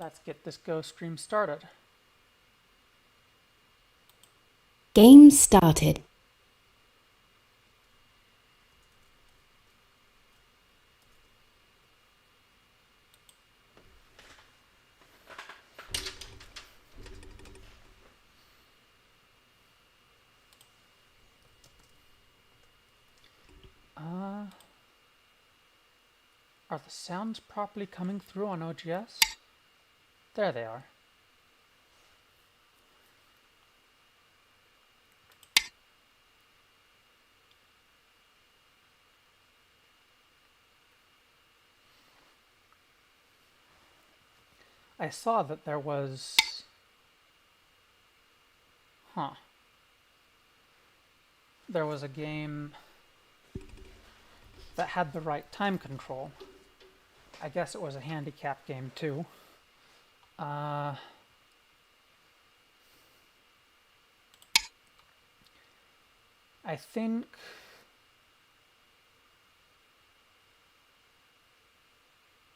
Let's get this Go stream started. Game started. Are the sounds properly coming through on OGS? There they are. I saw that there was... There was a game that had the right time control. I guess it was a handicap game too. I think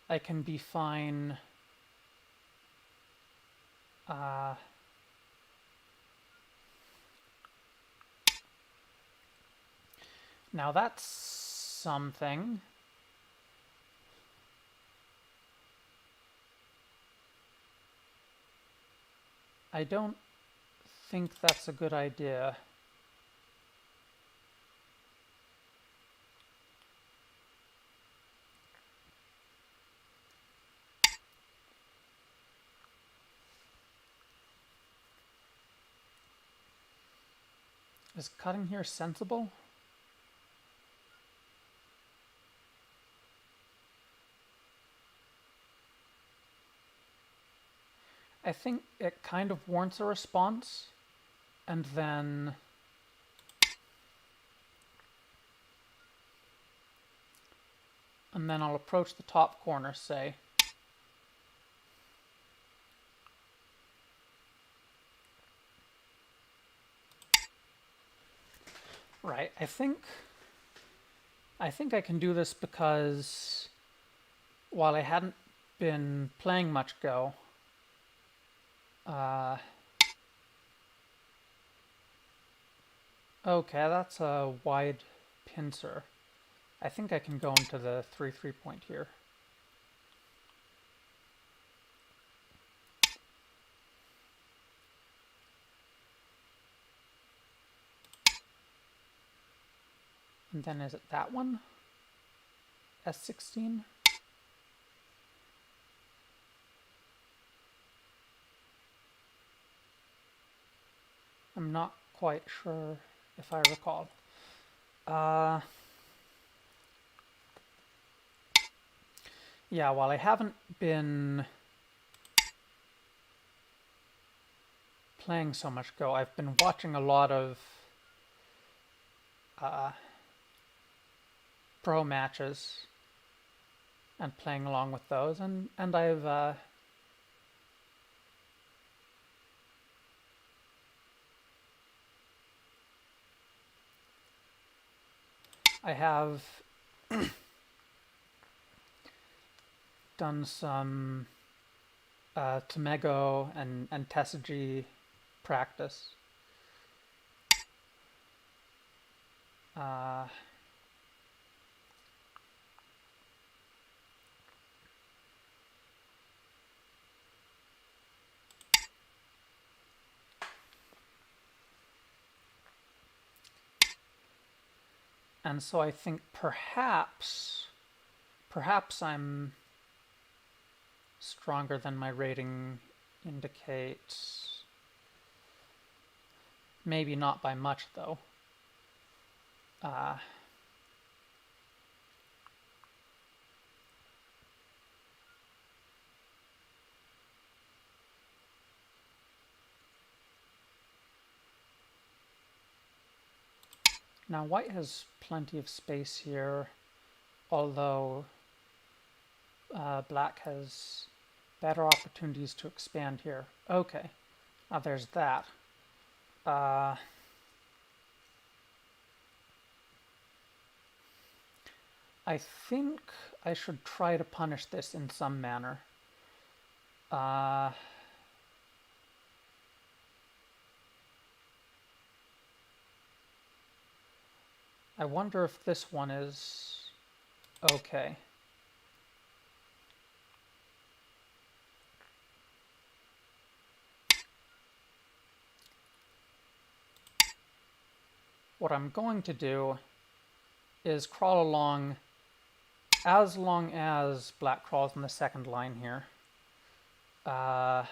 I can be fine. Now that's something. I don't think that's a good idea. Is cutting here sensible? I think it kind of warrants a response, and then I'll approach the top corner, say. Right, I think I can do this because while I hadn't been playing much Go, okay, that's a wide pincer. I think I can go into the 3-3 point here. And then is it that one? S16? I'm not quite sure if I recall. Yeah, while I haven't been playing so much Go, I've been watching a lot of pro matches and playing along with those, and I have done some Tomego and Tesuji practice. And so I think perhaps I'm stronger than my rating indicates. Maybe not by much, though. Now white has plenty of space here, although black has better opportunities to expand here. Okay, now there's that. I think I should try to punish this in some manner. Uh, I wonder if this one is okay. What I'm going to do is crawl along as long as black crawls in the second line here. Uh,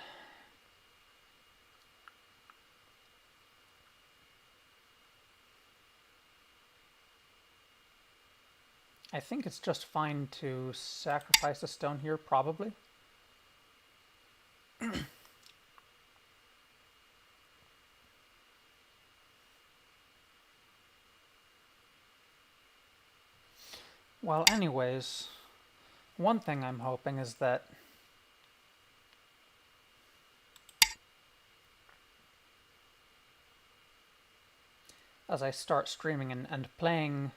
I think it's just fine to sacrifice a stone here, probably. Well, anyways, one thing I'm hoping is that as I start streaming and playing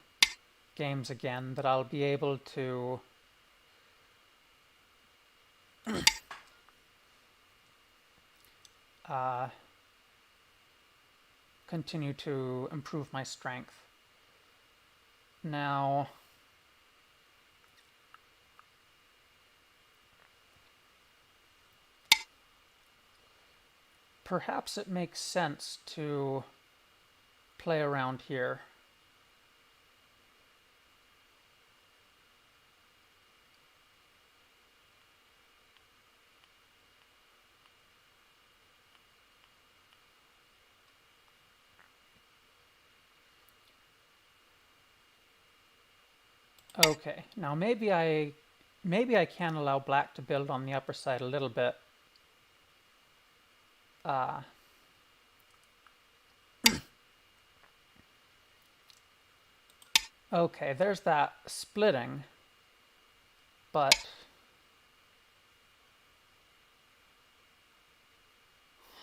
games again, that I'll be able to continue to improve my strength. Now, perhaps it makes sense to play around here. Okay, now maybe I can allow black to build on the upper side a little bit. Okay, there's that splitting, but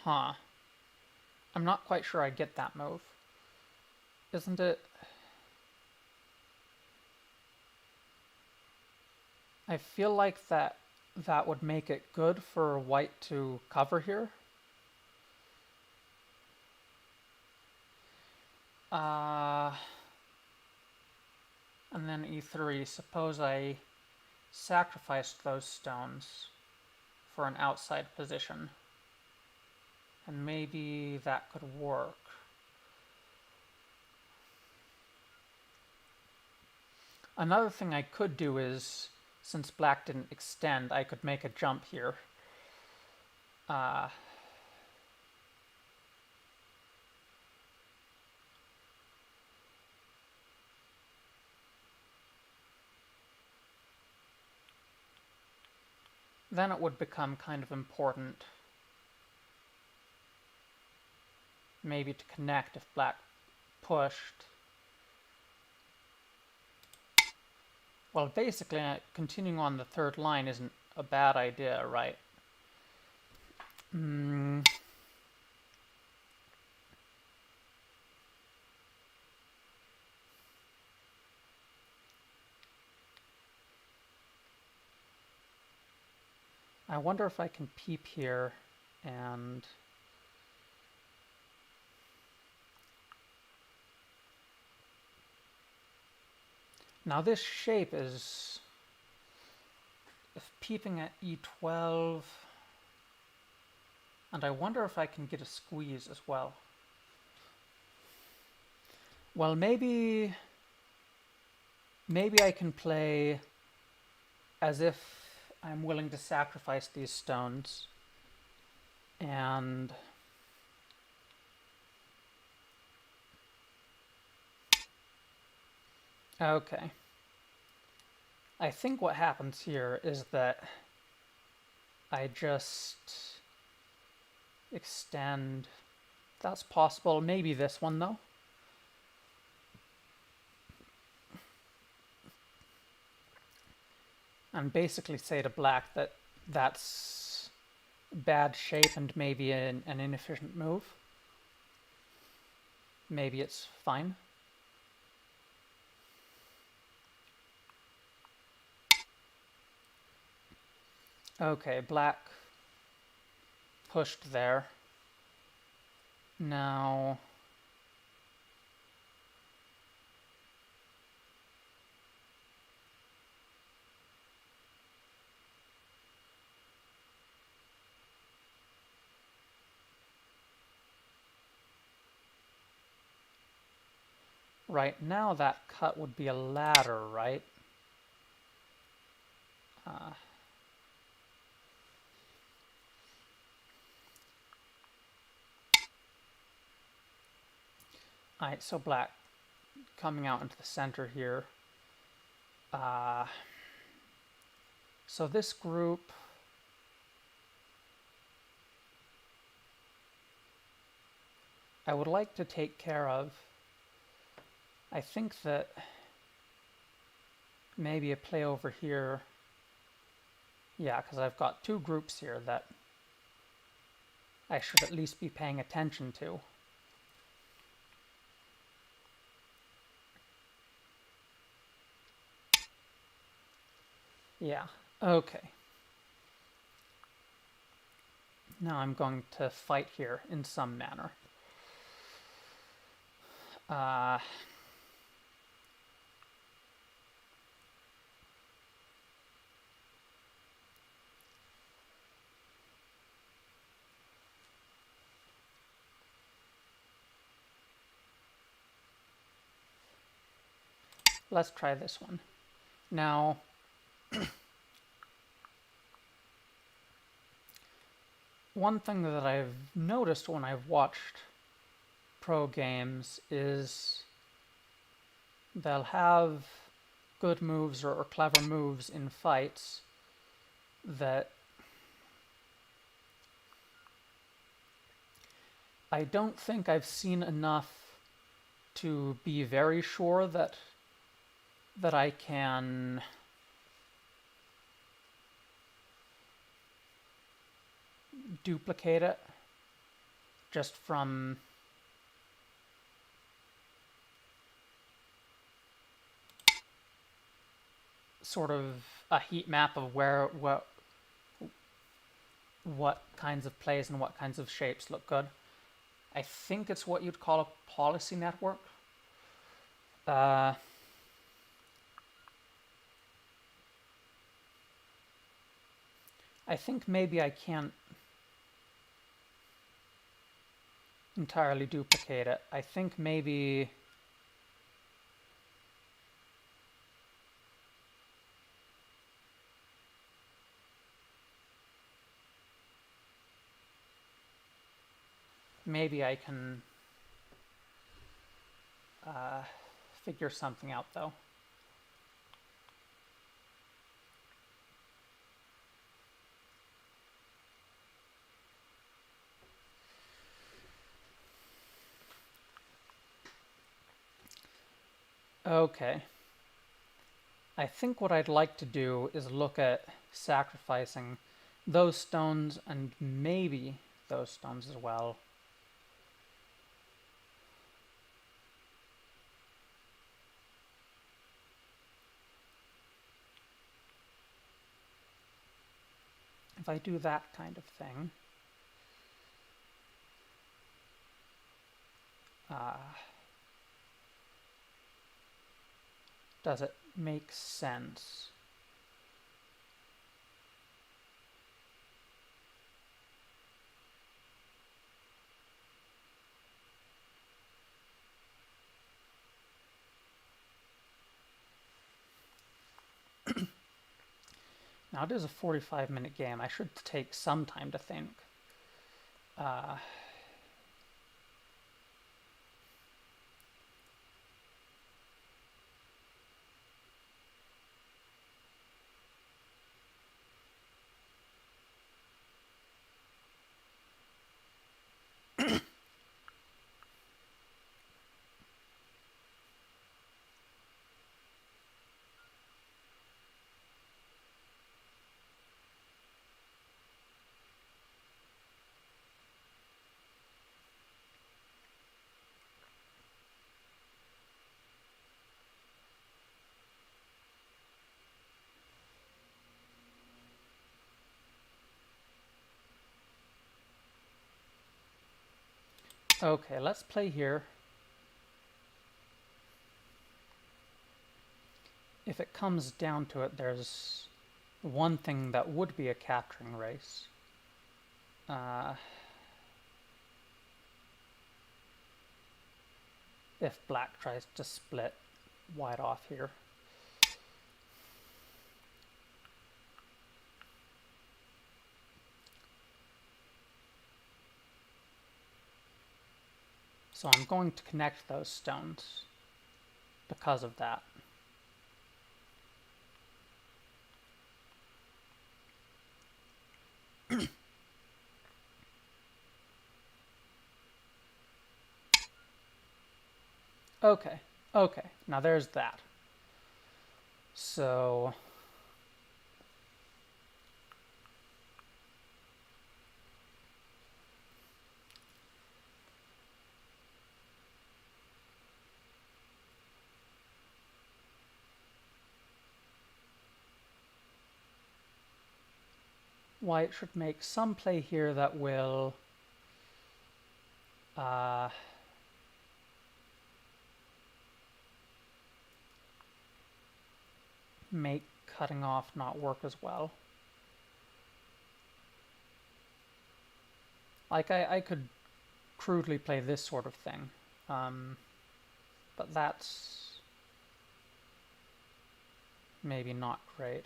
I'm not quite sure I get that move. Isn't it? I feel like that would make it good for white to cover here. And then e3. Suppose I sacrificed those stones for an outside position. And maybe that could work. Another thing I could do is, since black didn't extend, I could make a jump here. Then it would become kind of important maybe to connect if black pushed. Well, basically, continuing on the third line isn't a bad idea, right? I wonder if I can peep here and... Now this shape is... If peeping at e12... And I wonder if I can get a squeeze as well. Well, maybe I can play as if I'm willing to sacrifice these stones. And... Okay. I think what happens here is that I just extend. That's possible. Maybe this one, though. And basically say to black that that's bad shape and maybe an inefficient move. Maybe it's fine. Okay, black pushed there. Now, right now that cut would be a ladder, right? Alright, so black coming out into the center here. So this group, I would like to take care of. I think that maybe a play over here. Yeah, because I've got two groups here that I should at least be paying attention to. Yeah, okay. Now I'm going to fight here in some manner. Let's try this one. Now, one thing that I've noticed when I've watched pro games is they'll have good moves or clever moves in fights that I don't think I've seen enough to be very sure that I can duplicate it just from sort of a heat map of where what kinds of plays and what kinds of shapes look good. I think it's what you'd call a policy network. I think maybe I can't entirely duplicate it. I think maybe I can figure something out though. Okay. I think what I'd like to do is look at sacrificing those stones and maybe those stones as well. If I do that kind of thing, does it make sense? Now it is a 45-minute game. I should take some time to think. Okay, let's play here. If it comes down to it, there's one thing that would be a capturing race. If black tries to split white off here. So I'm going to connect those stones because of that. Okay, okay, now there's that. So white should make some play here that will make cutting off not work as well. Like, I could crudely play this sort of thing, but that's maybe not great.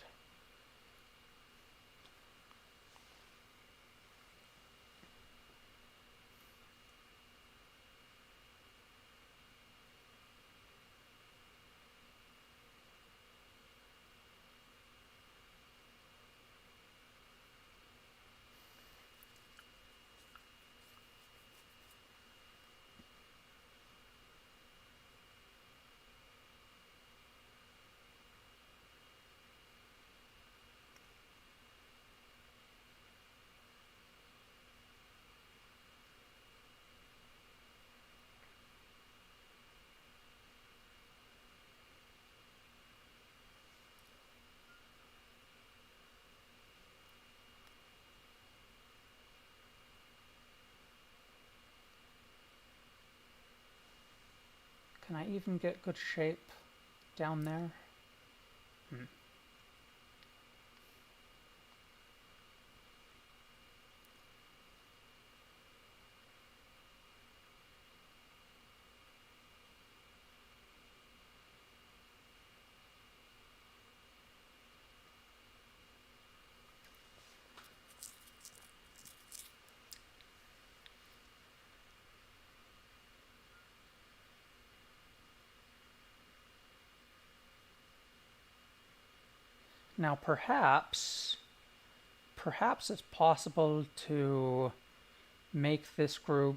Can I even get good shape down there? Now perhaps it's possible to make this group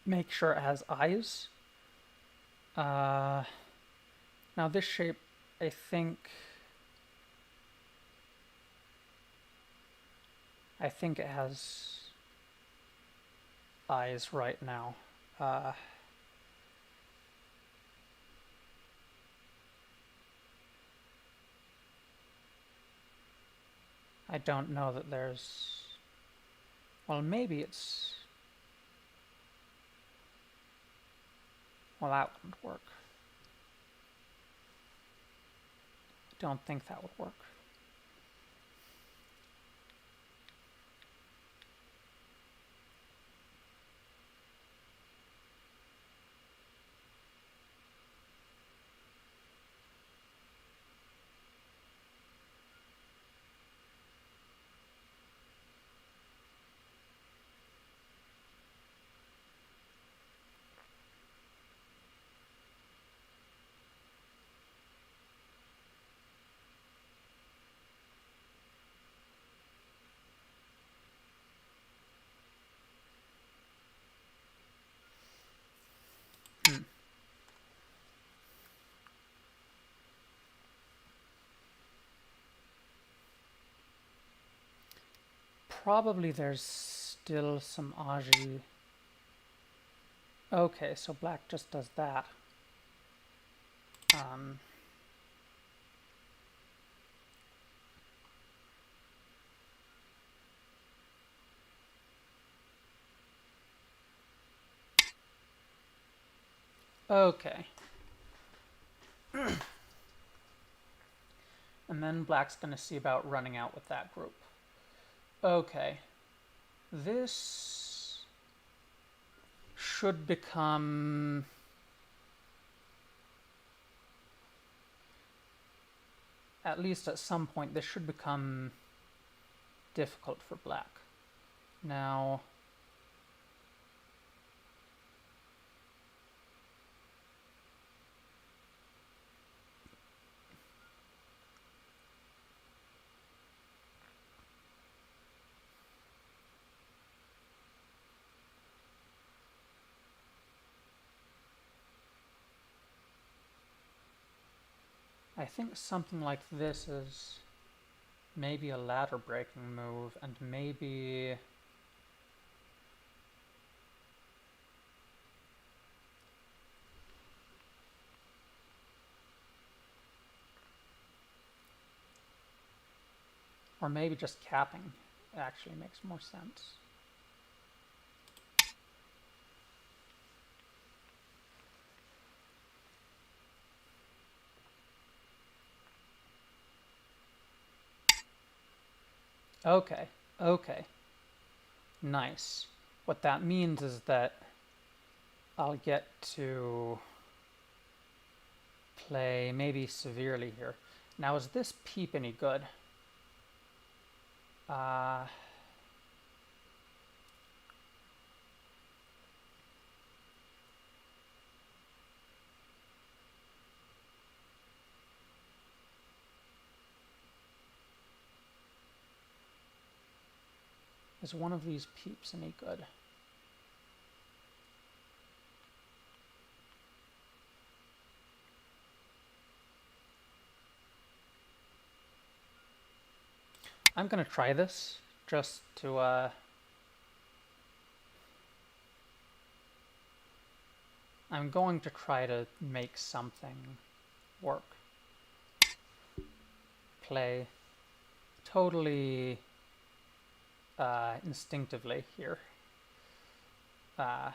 make sure it has eyes. Now this shape, I think it has eyes right now. I don't know that there's... Well, maybe it's... Well, that wouldn't work. Don't think that would work. Probably there's still some Aji. Okay, so black just does that. Okay. And then black's going to see about running out with that group. Okay. This should become... At least at some point, this should become difficult for black. Now... I think something like this is maybe a ladder breaking move, and maybe... Or maybe just capping actually makes more sense. Okay, okay. Nice. What that means is that I'll get to play maybe severely here. Now, is this peep any good? Is one of these peeps any good? I'm gonna try this just to I'm going to try to make something work. Play totally instinctively here. Now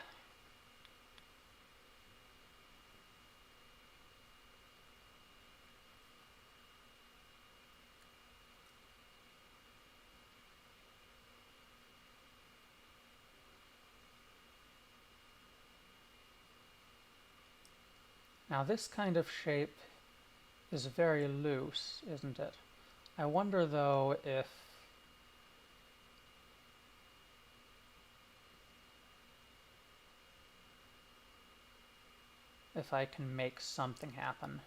this kind of shape is very loose, isn't it? I wonder though if I can make something happen.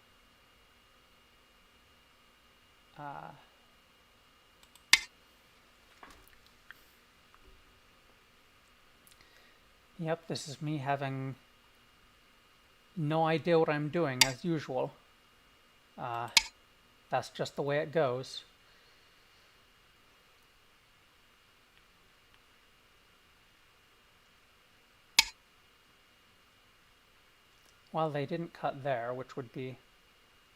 Yep, this is me having no idea what I'm doing, as usual. That's just the way it goes. Well, they didn't cut there, which would be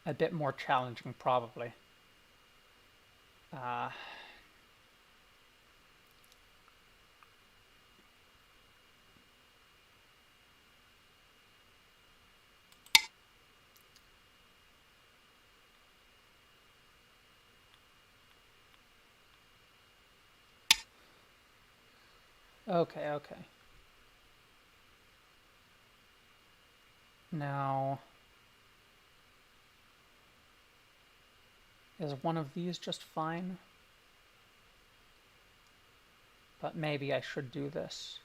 a bit more challenging, probably. Okay, okay. Now, is one of these just fine? But maybe I should do this.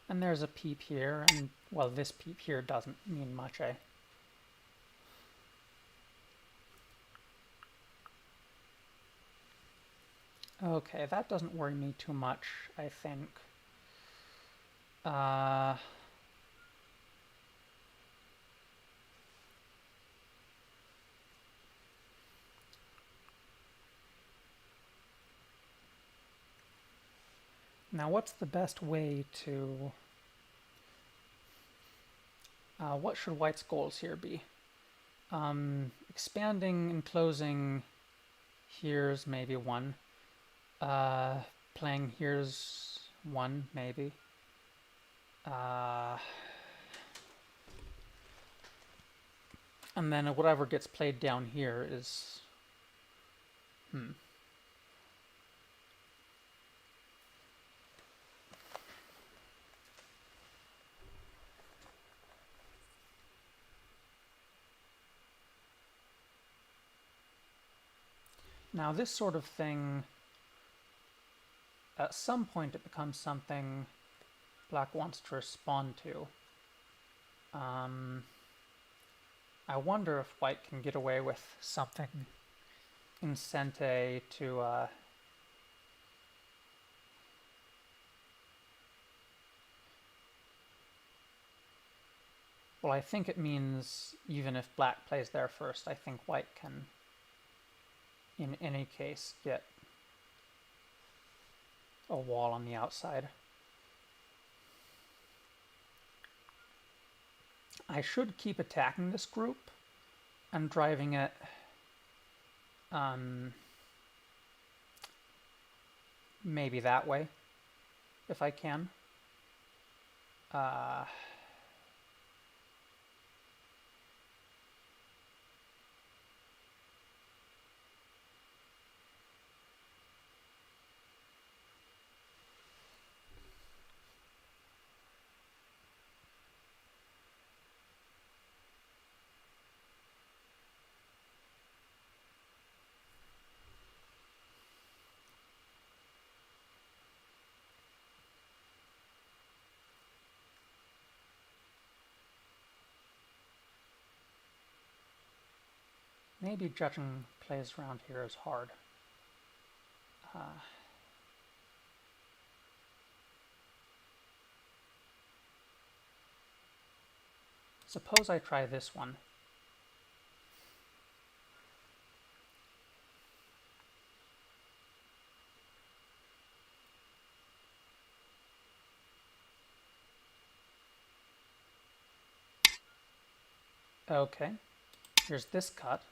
And there's a peep here, and, well, this peep here doesn't mean much, eh? Okay, that doesn't worry me too much, I think. Now, what's the best way to... what should white's goals here be? Expanding and closing here's maybe one. playing here's one, maybe. And then whatever gets played down here is... Now this sort of thing, at some point it becomes something black wants to respond to. I wonder if white can get away with something in Sente to well, I think it means even if black plays there first, I think white can, in any case, get a wall on the outside. I should keep attacking this group and driving it maybe that way, if I can. Maybe judging plays around here is hard. Suppose I try this one. Okay, here's this cut.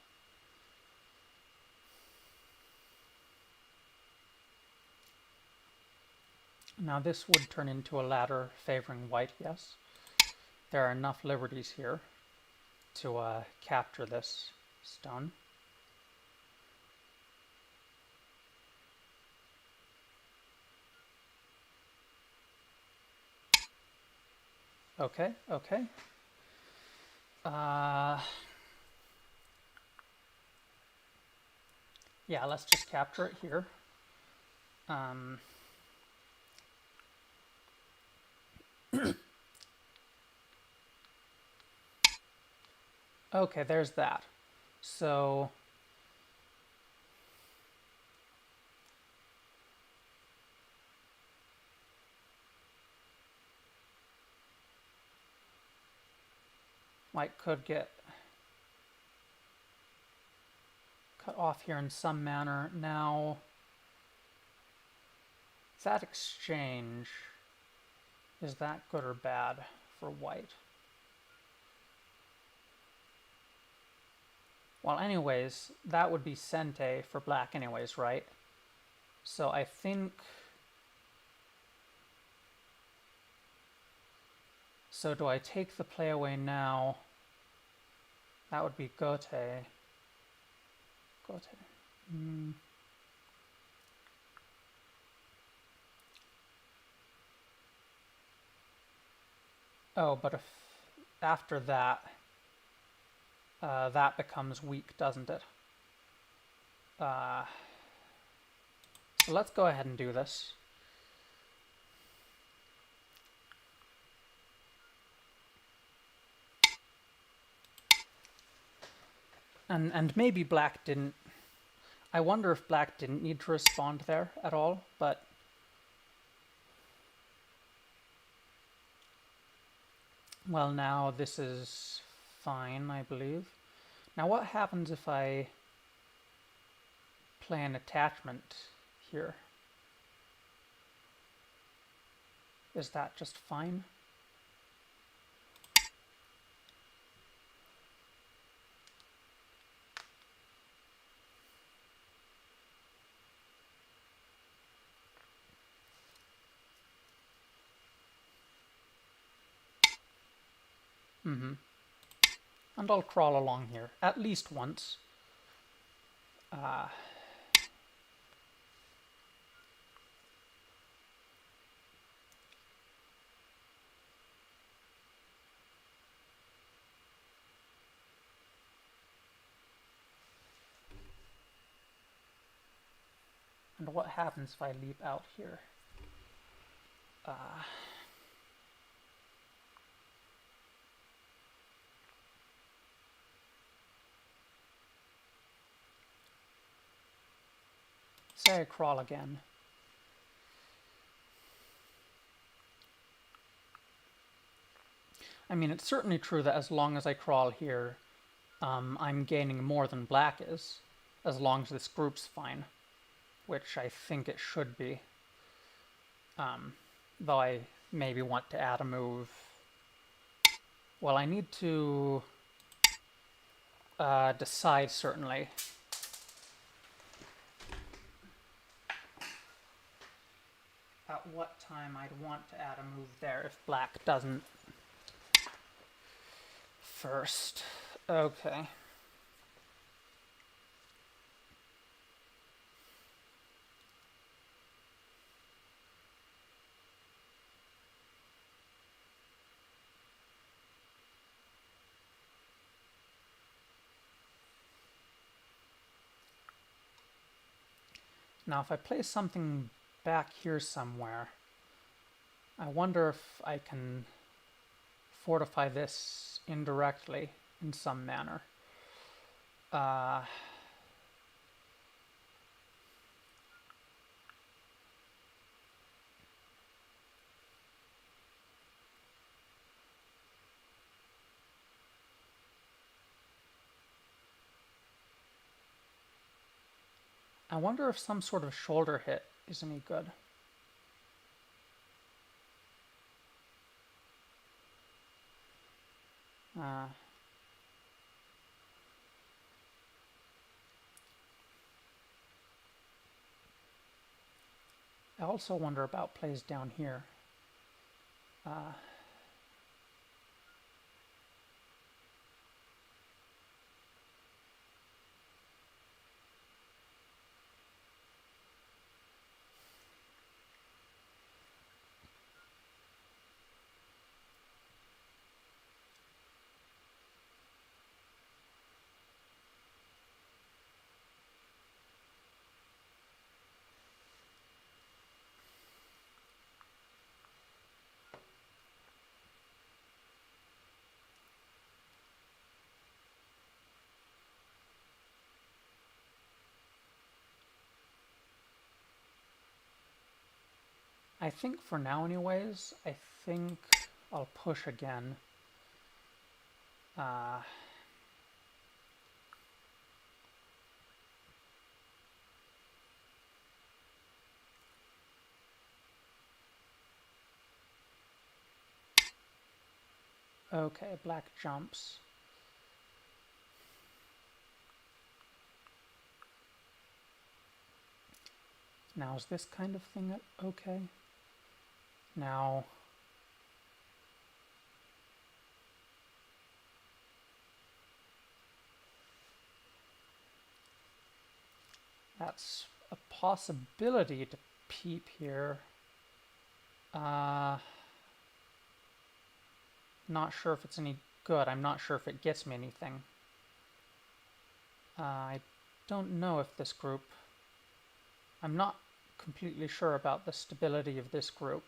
Now this would turn into a ladder favoring white, yes. There are enough liberties here to capture this stone. Okay, okay. Yeah, let's just capture it here. Okay, there's that. So white could get cut off here in some manner. Now, that exchange, is that good or bad for white? Well, anyways, that would be Sente for black anyways, right? So I think... So do I take the play away now? That would be Gote. Gote. Oh, but if after that, that becomes weak, doesn't it? So let's go ahead and do this. And maybe black didn't... I wonder if black didn't need to respond there at all, but... Well, now this is fine, I believe. Now what happens if I play an attachment here? Is that just fine? And I'll crawl along here at least once. And what happens if I leap out here? Say I crawl again. I mean, it's certainly true that as long as I crawl here, I'm gaining more than black is, as long as this group's fine, which I think it should be. Though I maybe want to add a move. Well, I need to decide, certainly. At what time I'd want to add a move there if black doesn't first. Okay. Now if I place something back here somewhere, I wonder if I can fortify this indirectly in some manner. I wonder if some sort of shoulder hit is any good. I also wonder about plays down here. I think for now anyways, I think I'll push again. Okay, black jumps. Now is this kind of thing okay? Now that's a possibility to peep here. Not sure if it's any good. I'm not sure if it gets me anything. I don't know if this group... I'm not completely sure about the stability of this group.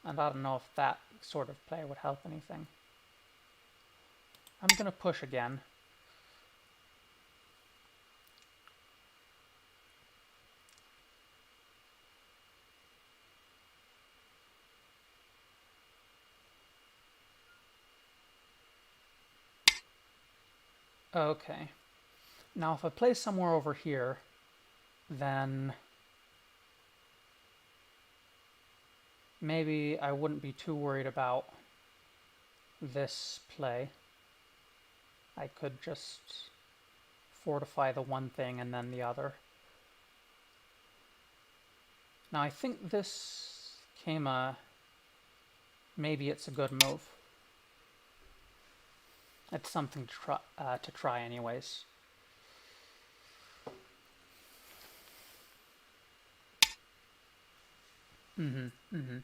And I don't know if that sort of play would help anything. I'm going to push again. Okay. Now if I play somewhere over here, then maybe I wouldn't be too worried about this play. I could just fortify the one thing and then the other. Now I think this came maybe it's a good move. It's something to try anyways. Mm-hmm. Mm-hmm.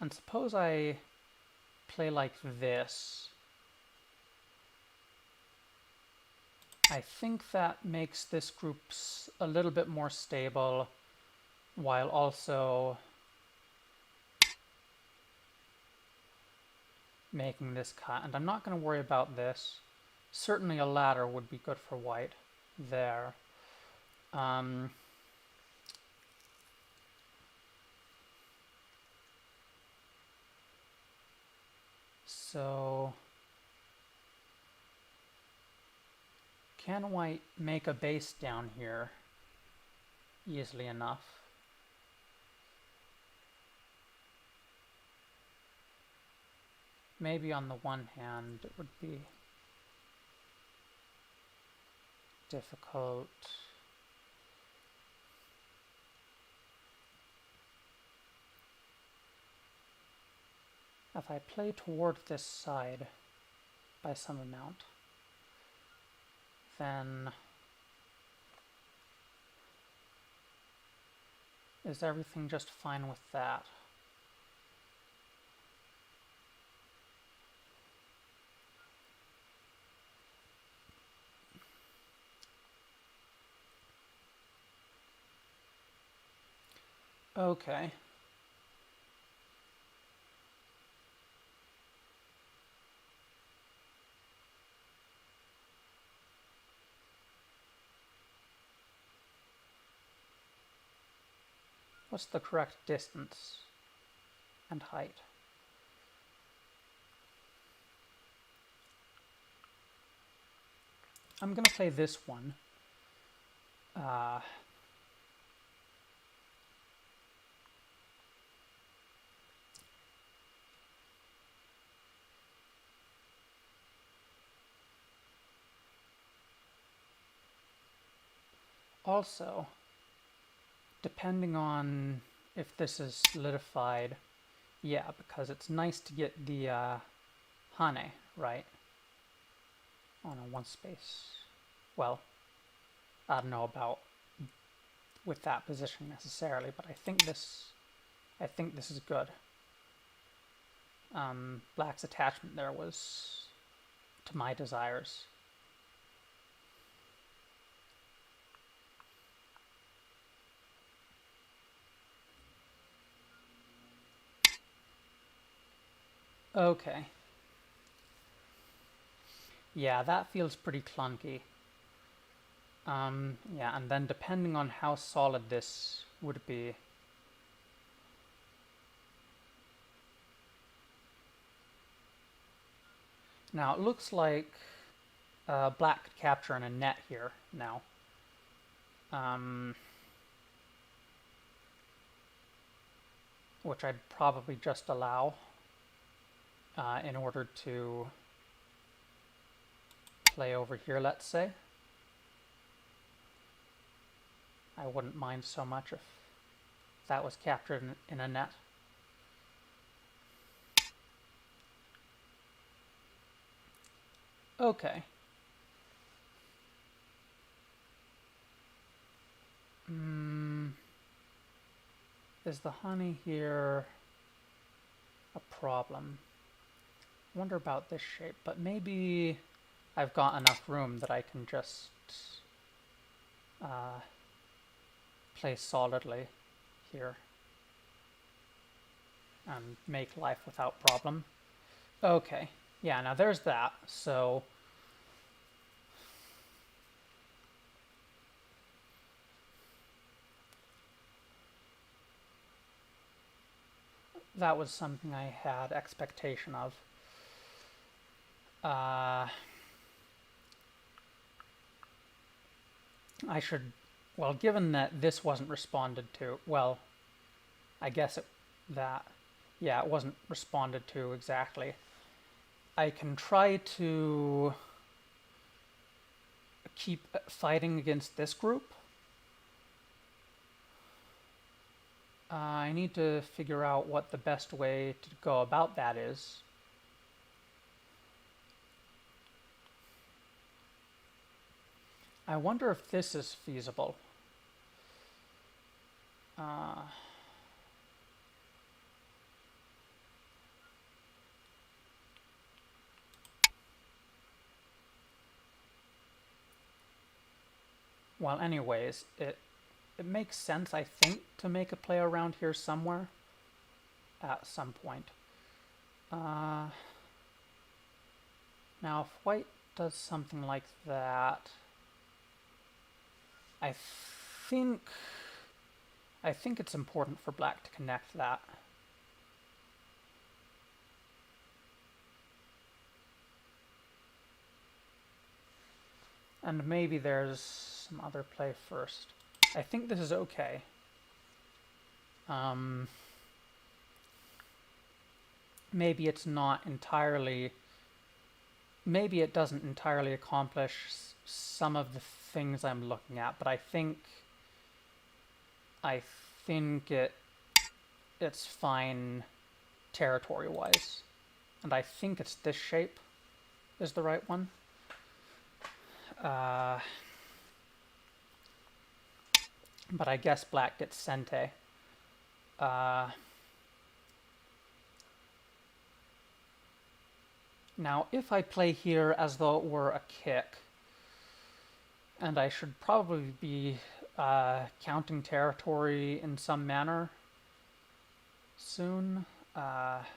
And suppose I play like this. I think that makes this group a little bit more stable while also making this cut. And I'm not going to worry about this. Certainly a ladder would be good for white there. So can white make a base down here easily enough? Maybe on the one hand it would be difficult. If I play toward this side by some amount, then is everything just fine with that? Okay. What's the correct distance and height? I'm going to play this one. Also, depending on if this is solidified, yeah, because it's nice to get the honey, right? On a one space. Well, I don't know about with that position necessarily, but I think this is good. Black's attachment there was to my desires. Okay. Yeah, that feels pretty clunky. Yeah, and then depending on how solid this would be. Now it looks like black could capture in a net here now. Which I'd probably just allow in order to play over here, let's say. I wouldn't mind so much if that was captured in a net. Okay. Is the honey here a problem? I wonder about this shape, but maybe I've got enough room that I can just play solidly here and make life without problem. Okay, yeah, now there's that, so that was something I had expectation of. I should, well, given that this wasn't responded to, well, I guess yeah, it wasn't responded to exactly. I can try to keep fighting against this group. I need to figure out what the best way to go about that is. I wonder if this is feasible. Well, anyways, it makes sense, I think, to make a play around here somewhere at some point. Now, if white does something like that, I think it's important for black to connect that. And maybe there's some other play first. I think this is okay. Maybe it's not entirely... Maybe it doesn't entirely accomplish some of the things I'm looking at, but I think it's fine territory-wise. And I think it's this shape is the right one. But I guess black gets Sente. Now, if I play here as though it were a kick, and I should probably be counting territory in some manner soon. Let's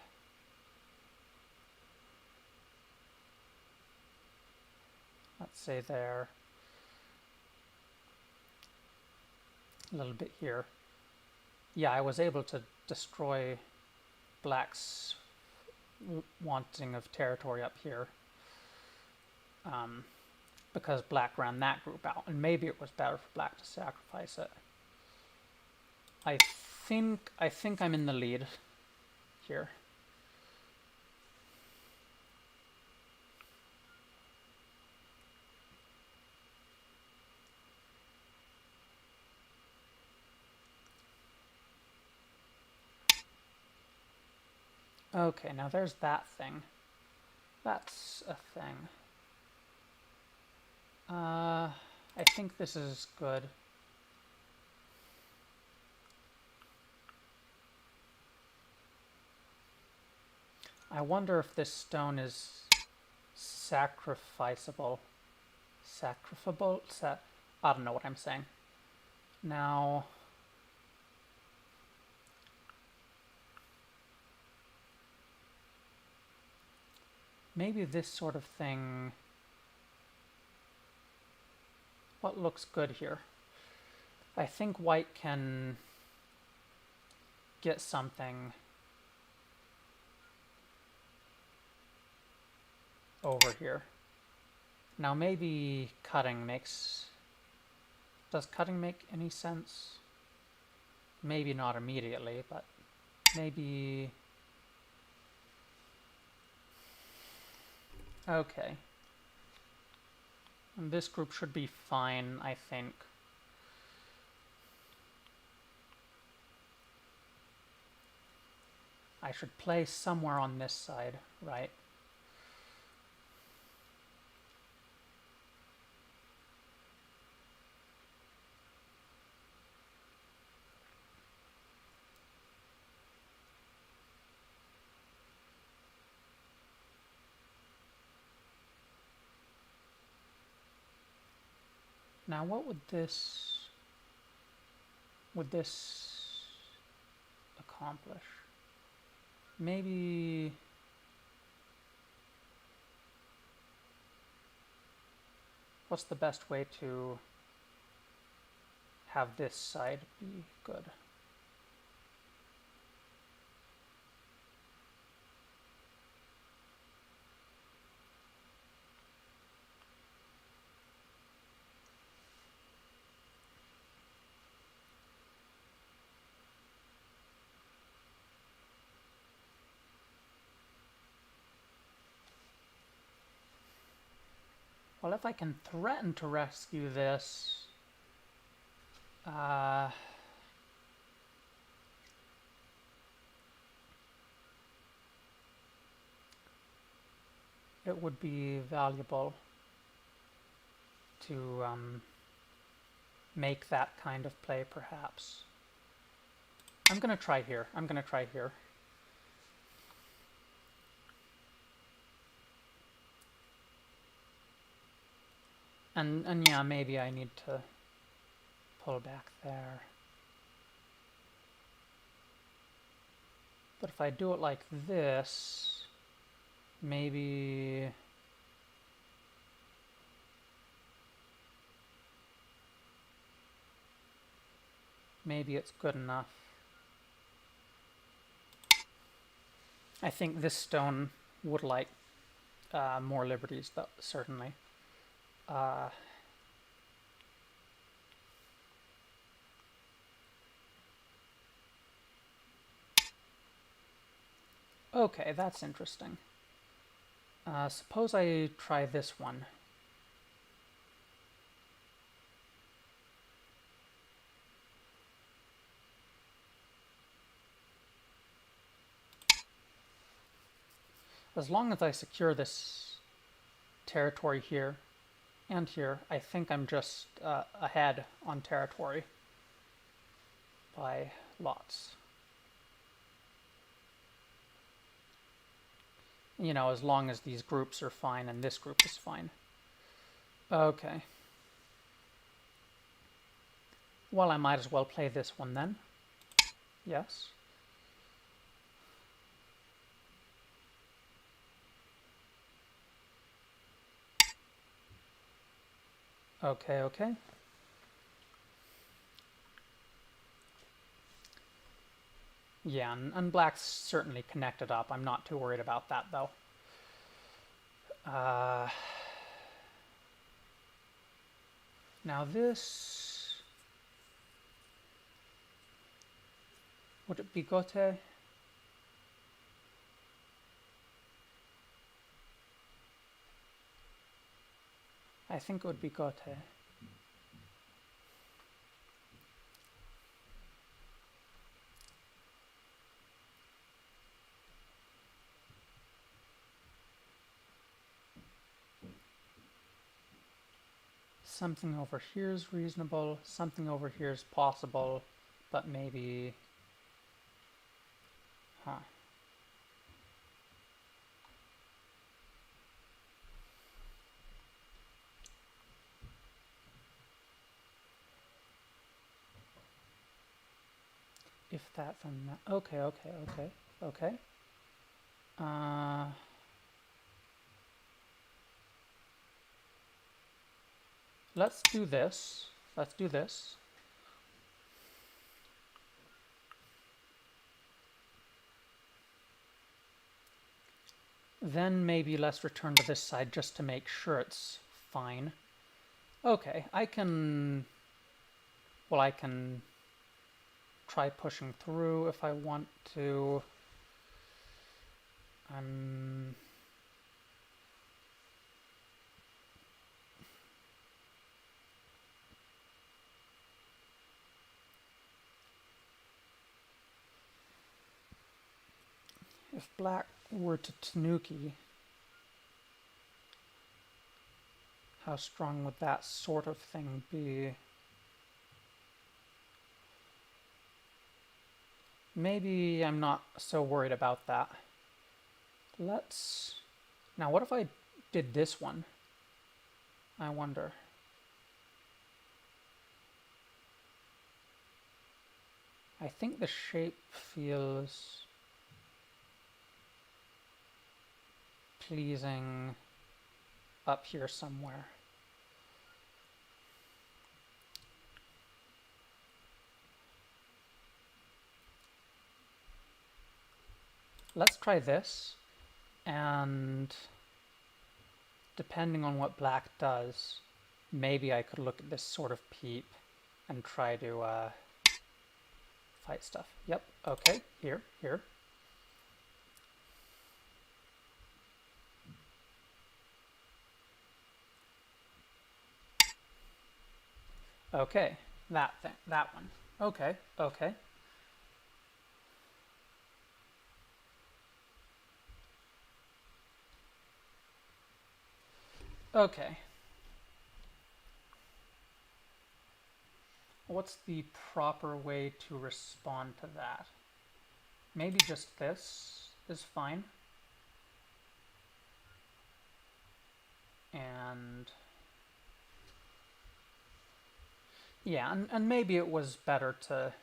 say there. A little bit here. Yeah, I was able to destroy black's wanting of territory up here. Because black ran that group out, and maybe it was better for black to sacrifice it. I think I'm in the lead here. Okay, now there's that thing. That's a thing. I think this is good. I wonder if this stone is sacrificable. Sacrificable? I don't know what I'm saying. Now... maybe this sort of thing... What looks good here? I think white can get something over here. Now maybe cutting makes... Does cutting make any sense? Maybe not immediately, but maybe... Okay. And this group should be fine, I think. I should play somewhere on this side, right? Now what would this accomplish? Maybe what's the best way to have this side be good? Well, if I can threaten to rescue this, it would be valuable to make that kind of play, perhaps. I'm gonna try here. I'm gonna try here. And yeah, maybe I need to pull back there. But if I do it like this, maybe it's good enough. I think this stone would like more liberties, though, certainly. Okay, that's interesting. Suppose I try this one. As long as I secure this territory here and here, I think I'm just ahead on territory by lots. You know, as long as these groups are fine and this group is fine. Okay. Well, I might as well play this one then. Yes. Okay, okay. Yeah, and black's certainly connected up. I'm not too worried about that, though. Now this... Would it be Gote? I think it would be Gote. Something over here is reasonable, something over here is possible, but maybe... Huh. If that, then that. Okay, okay, okay, okay. Let's do this. Let's do this. Then maybe let's return to this side just to make sure it's fine. Okay, I can... Well, I can try pushing through if I want to. If black were to Tanuki, how strong would that sort of thing be? Maybe I'm not so worried about that. Let's... Now, what if I did this one? I wonder. I think the shape feels pleasing up here somewhere. Let's try this, and depending on what black does, maybe I could look at this sort of peep and try to fight stuff. Yep, okay, here. Okay, that thing, that one. Okay, okay. Okay. What's the proper way to respond to that? Maybe just this is fine. And yeah, and maybe it was better to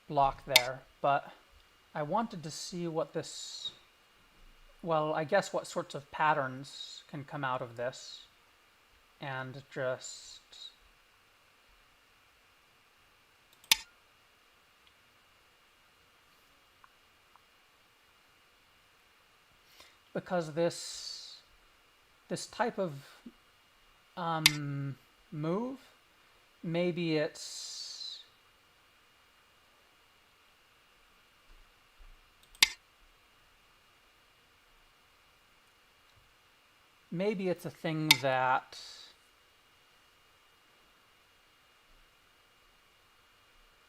block there, but I wanted to see what this, well, I guess what sorts of patterns can come out of this, and just because this type of move, maybe it's a thing that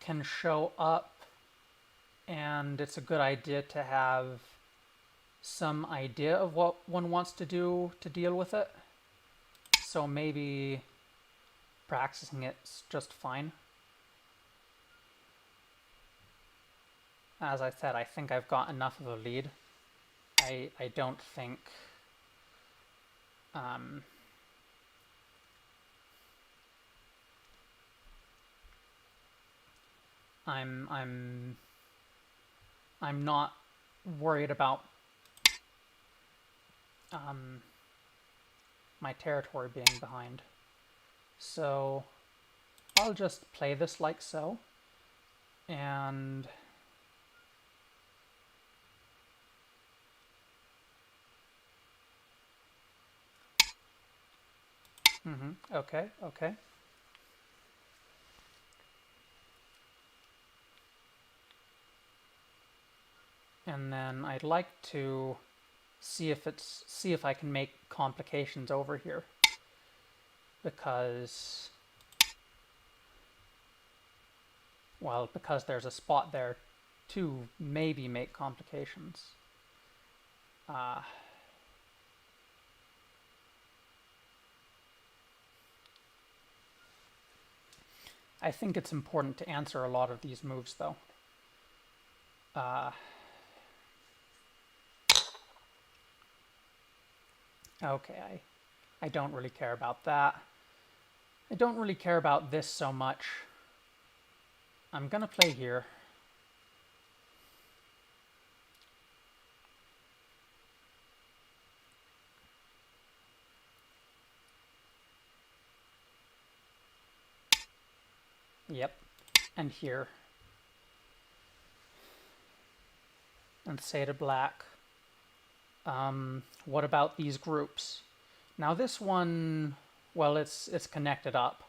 can show up, and it's a good idea to have some idea of what one wants to do to deal with it. So maybe practicing it's just fine. As I said, I think I've got enough of a lead. I don't think I'm not worried about my territory being behind. So I'll just play this like so, and okay, okay. And then I'd like to see if I can make complications over here, because there's a spot there to maybe make complications. I think it's important to answer a lot of these moves, though. Okay, I don't really care about that. I don't really care about this so much. I'm gonna play here. Yep, and here. And say to black, what about these groups? Now this one, well, it's connected up.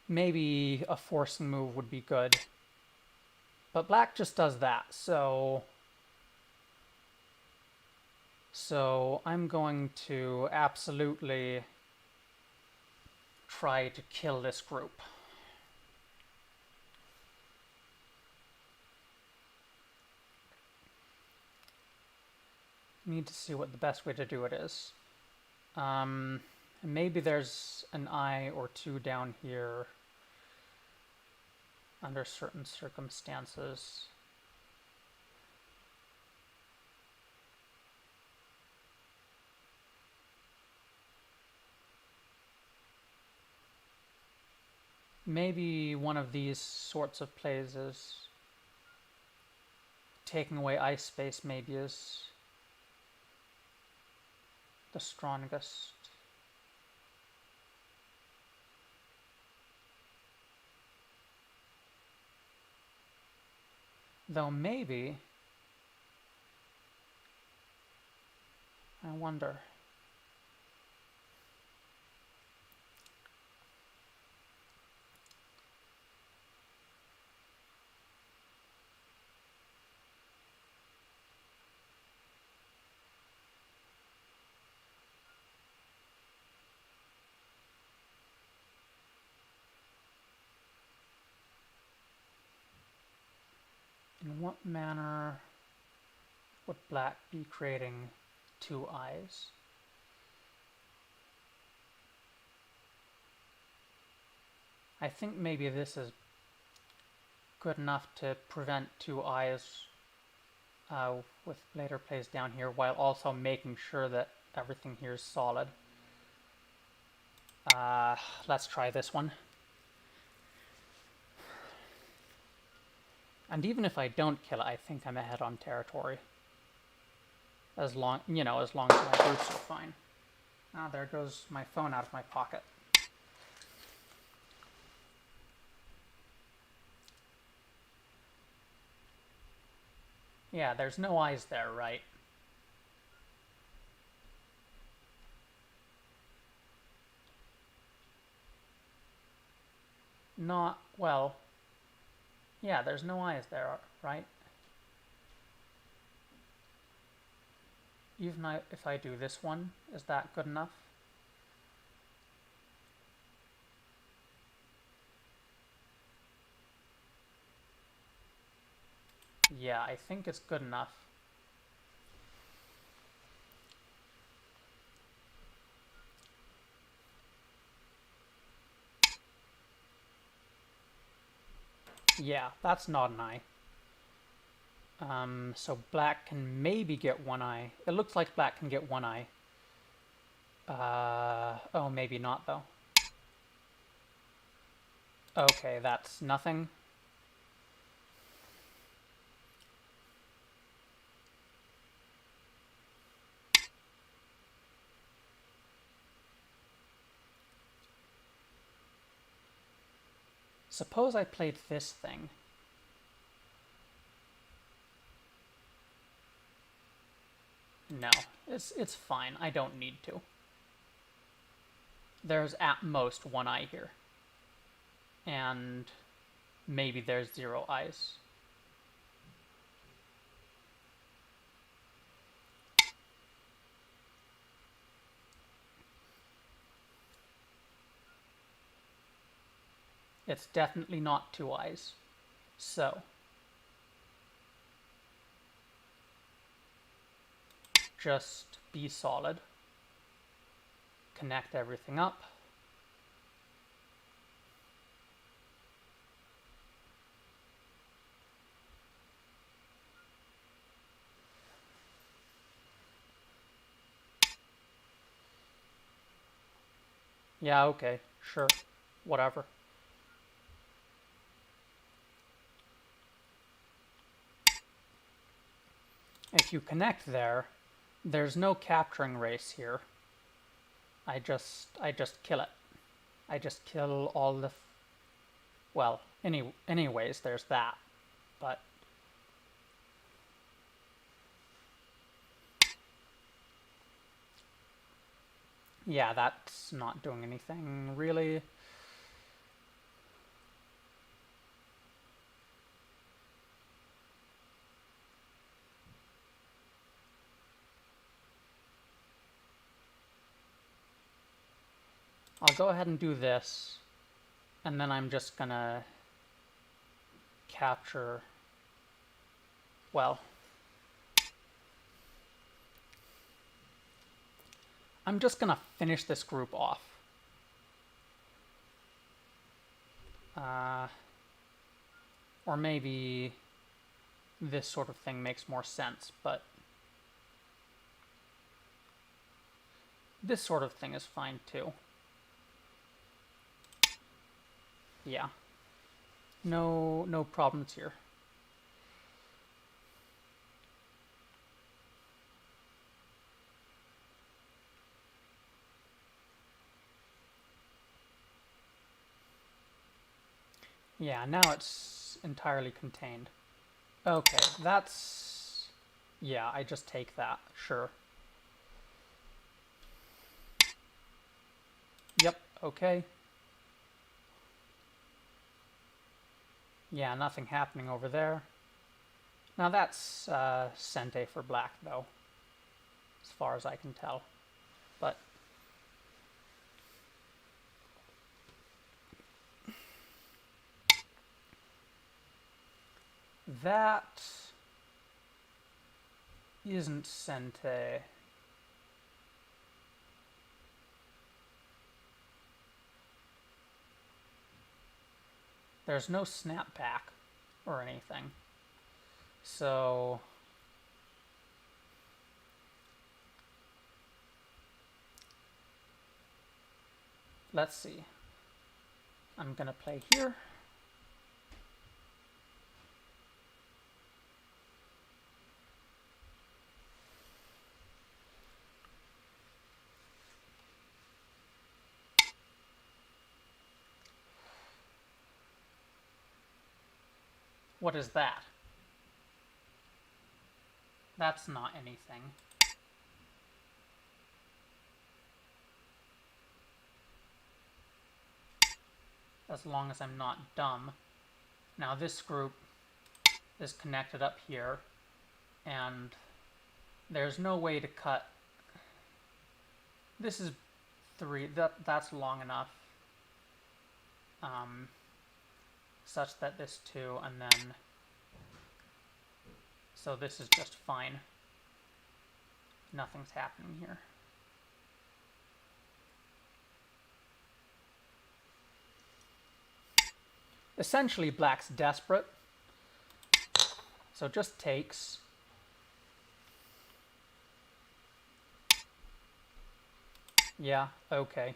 Maybe a forcing move would be good. But black just does that, so I'm going to absolutely try to kill this group. Need to see what the best way to do it is. Maybe there's an eye or two down here under certain circumstances. Maybe one of these sorts of plays is taking away ice space, maybe is the strongest. Though maybe, I wonder. what manner would black be creating two eyes? I think maybe this is good enough to prevent two eyes with later plays down here, while also making sure that everything here is solid. Let's try this one. And even if I don't kill it, I think I'm ahead on territory. As long, as long as my groups are fine. Ah, there goes my phone out of my pocket. Yeah, there's no eyes there, right? Not, well, yeah, there's no eyes there, right? Even if I do this one, is that good enough? Yeah, I think it's good enough. Yeah, that's not an eye. So black can maybe get one eye. It looks like black can get one eye. Oh, maybe not though. Okay, that's nothing. Suppose I played this thing. No, it's fine. I don't need to. There's at most one eye here. And maybe there's 0 eyes. It's definitely not 2 eyes. So just be solid. Connect everything up. Yeah, okay, sure, whatever. If you connect there, there's no capturing race here. I just kill it. I just kill all the... well, anyways, there's that. But... yeah, that's not doing anything, really. I'll go ahead and do this, and then I'm just gonna capture... well... I'm just gonna finish this group off. Or maybe this sort of thing makes more sense, but this sort of thing is fine too. Yeah. No problems here. Yeah, now it's entirely contained. Okay, that's... yeah, I just take that, sure. Yep, okay. Yeah, nothing happening over there. Now that's Sente for black, though, as far as I can tell. But... That isn't Sente. There's no snapback or anything. So let's see. I'm gonna play here. What is that? That's not anything. As long as I'm not dumb. Now this group is connected up here, and there's no way to cut. This is 3. That's long enough. Such that this 2, and then so this is just fine. Nothing's happening here. Essentially, black's desperate, so just takes. Yeah, okay.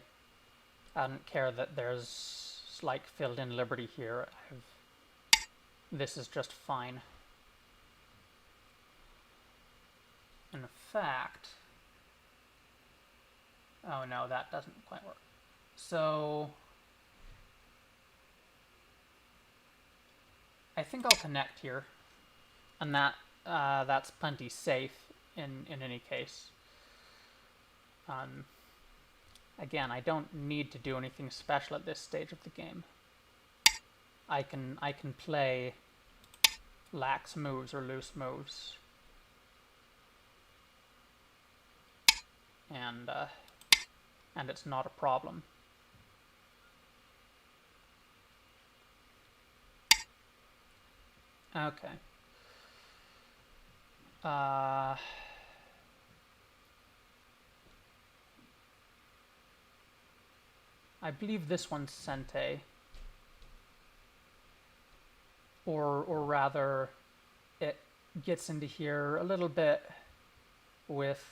I don't care that there's like filled in liberty here. This is just fine. In fact, oh no, that doesn't quite work. So I think I'll connect here, and that's plenty safe in any case. Again, I don't need to do anything special at this stage of the game. I can play lax moves or loose moves, and it's not a problem. Okay. I believe this one's Sente. Or rather, it gets into here a little bit with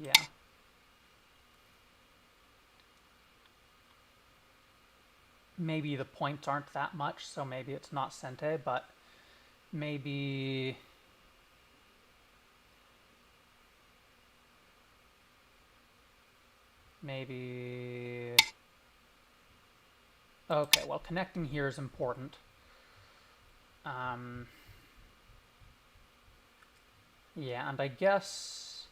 yeah. Maybe the points aren't that much, so maybe it's not Sente, but maybe okay, well, connecting here is important. Yeah, and I guess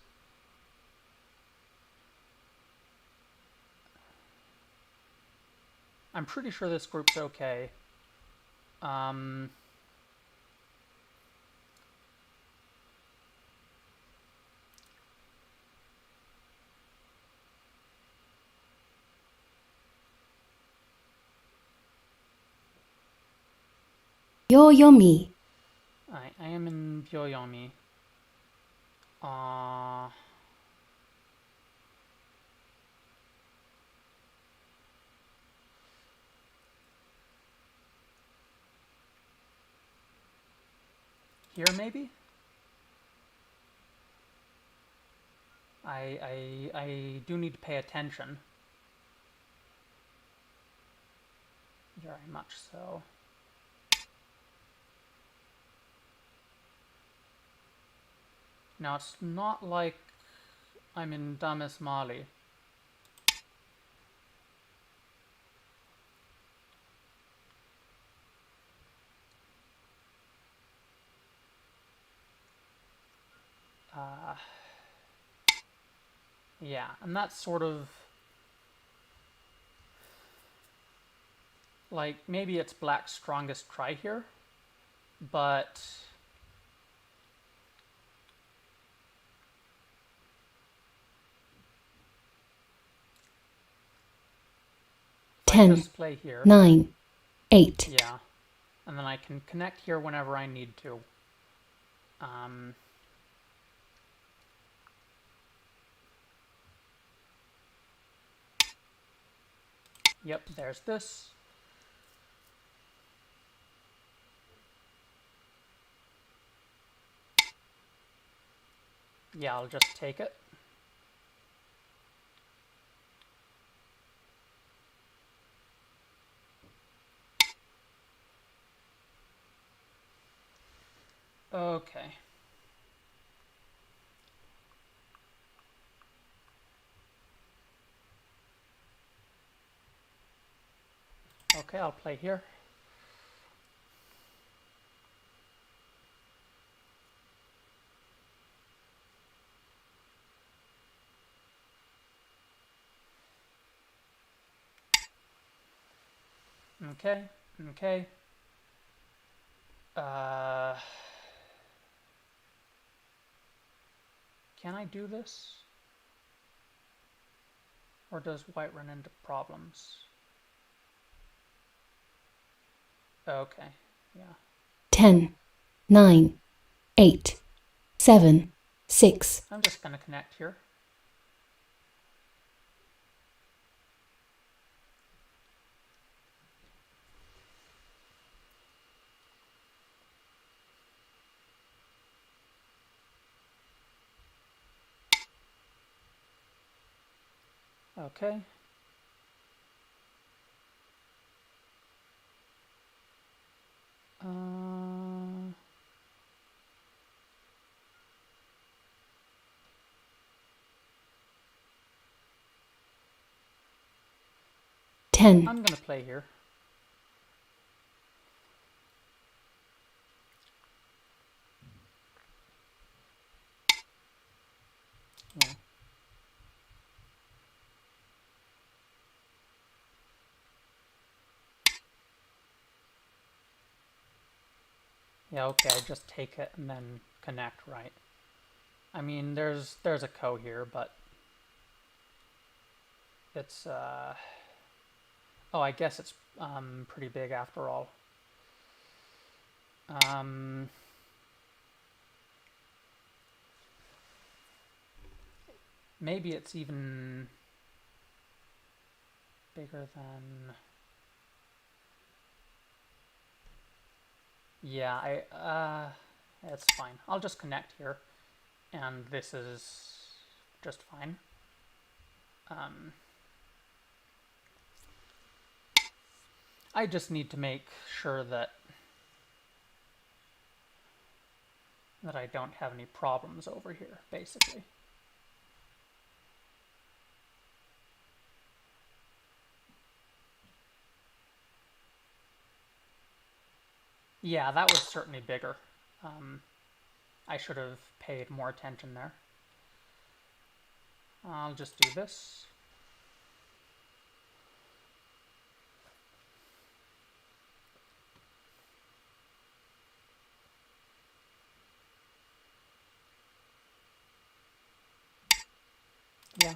I'm pretty sure this group's okay. Yoyomi. I am in Byoyomi. Here maybe? I do need to pay attention. Very much so. Now, it's not like I'm in Damis Mali. Yeah, and that's sort of like, maybe it's black's strongest try here, but 10, display here. 9, 8. Yeah. And then I can connect here whenever I need to. Yep, there's this. Yeah, I'll just take it. Okay. Okay, I'll play here. Okay, okay. Can I do this? Or does white run into problems? Okay, yeah. 10, 9, 8, 7, 6. I'm just gonna connect here. Okay. Uh, 10, I'm gonna play here. Yeah. Yeah, okay, I just take it and then connect, right? I mean, there's a ko here, but it's oh, I guess it's pretty big after all. Maybe it's even bigger than. Yeah, it's fine. I'll just connect here, and this is just fine. I just need to make sure that I don't have any problems over here, basically. Yeah, that was certainly bigger. I should have paid more attention there. I'll just do this. Yeah.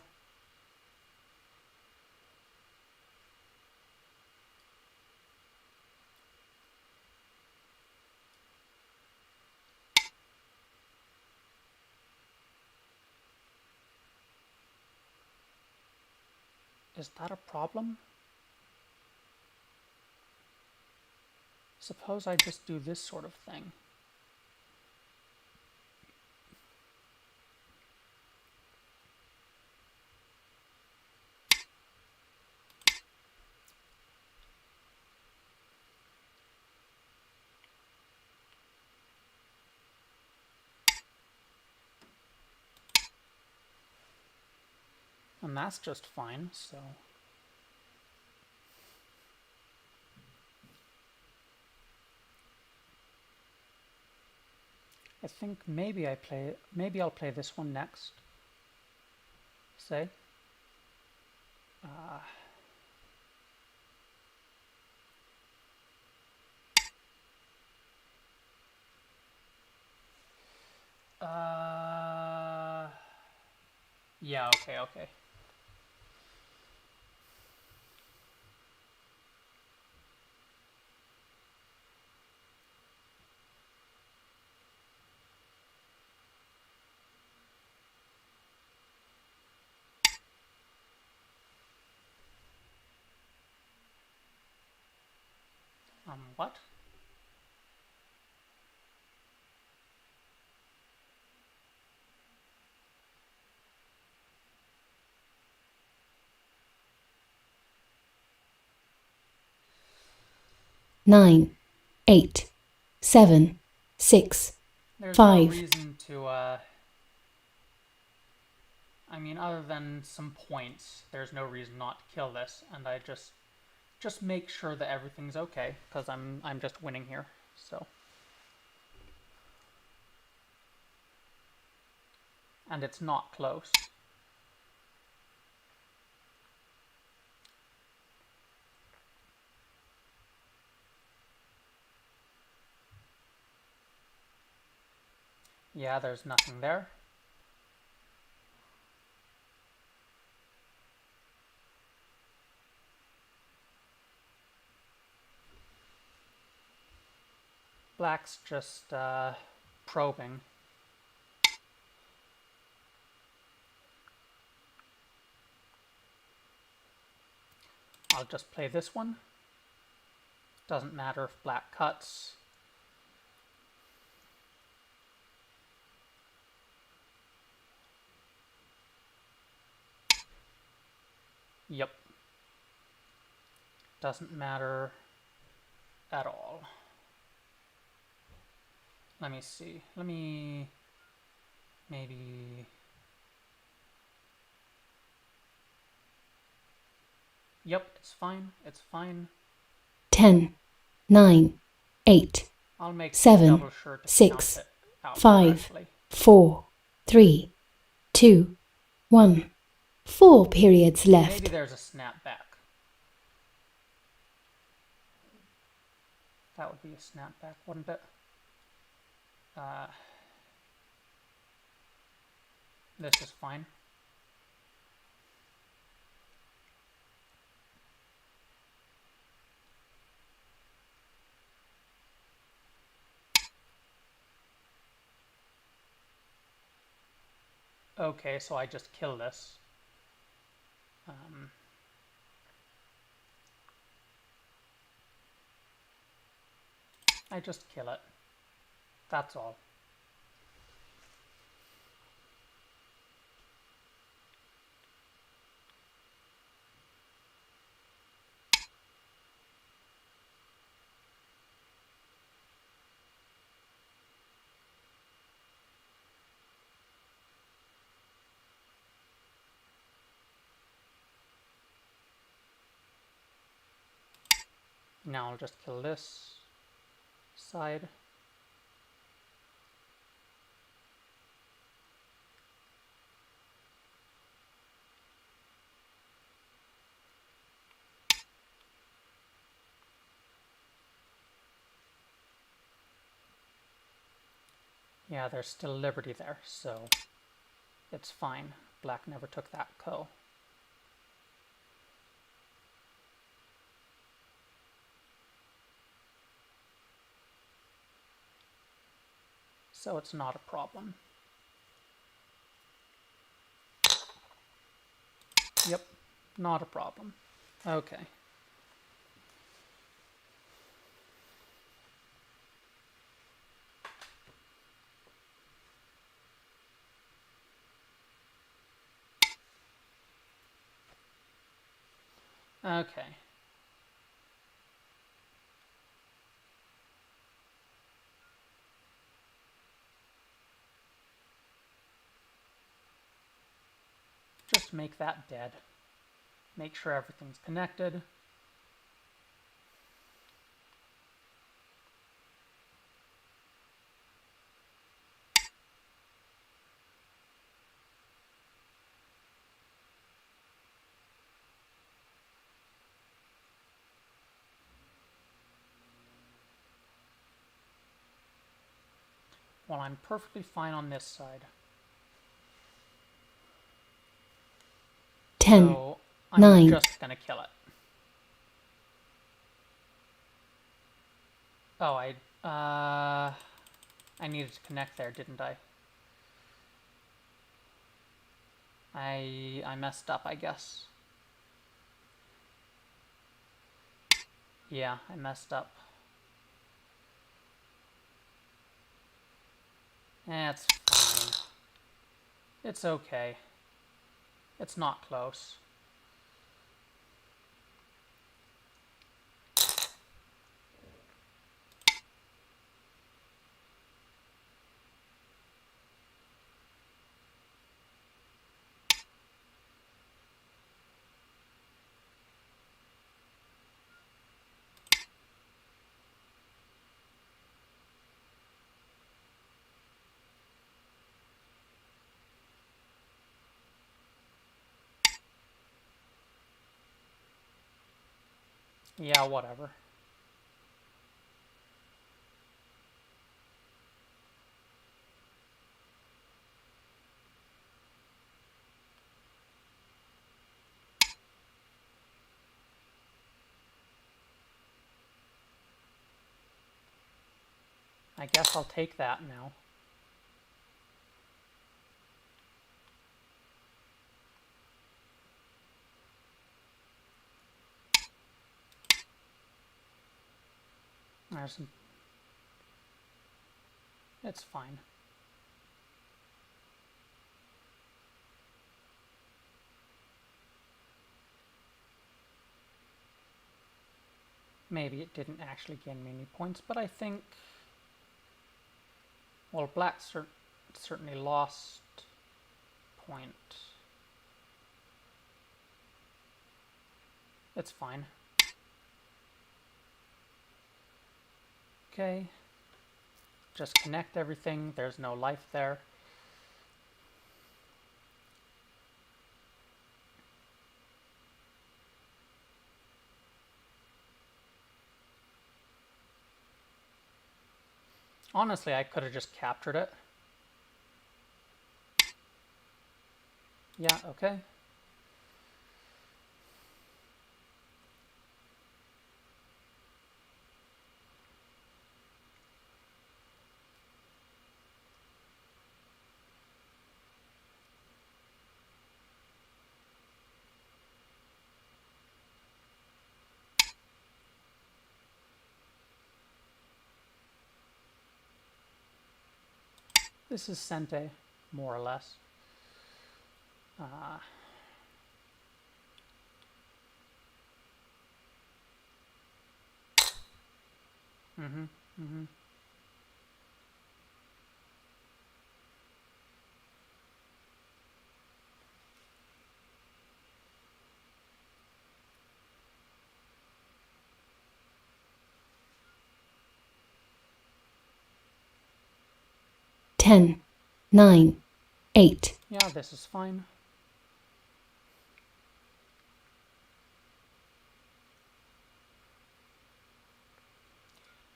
Is that a problem? Suppose I just do this sort of thing. And that's just fine, so. I think maybe I'll play this one next. Say. Yeah, okay. What? Nine, 8, 7, 6, There's 5. no reason to, I mean, other than some points, there's no reason not to kill this, and I just make sure that everything's okay, because I'm just winning here, so. And it's not close. Yeah, there's nothing there. Black's just probing. I'll just play this one. Doesn't matter if black cuts. Yep. Doesn't matter at all. Let me see. Let me maybe... Yep, it's fine. It's fine. 10, 9, 8, I'll make 7, double sure to 6, count it out 5, correctly. 4, 3, 2, 1. 4 periods Maybe left. there's a snap back. That would be a snap back, wouldn't it? This is fine. Okay, so I just kill this. I just kill it. That's all. Now I'll just kill this side. Yeah, there's still Liberty there, so it's fine. Black never took that ko. So it's not a problem. Yep, not a problem. Okay. Okay. Just make that dead. Make sure everything's connected. Well, I'm perfectly fine on this side. 10, So I'm 9. just gonna kill it. Oh, I needed to connect there, didn't I? I messed up, I guess. Yeah, I messed up. It's fine. It's okay. It's not close. Yeah, whatever. I guess I'll take that now. There's some... It's fine. Maybe it didn't actually gain me any points, but I think... Well, black certainly lost point. It's fine. Okay. Just connect everything. There's no life there. Honestly, I could have just captured it. Yeah, okay. This is Sente, more or less. Mm-hmm. 10, 9, 8. Yeah, this is fine.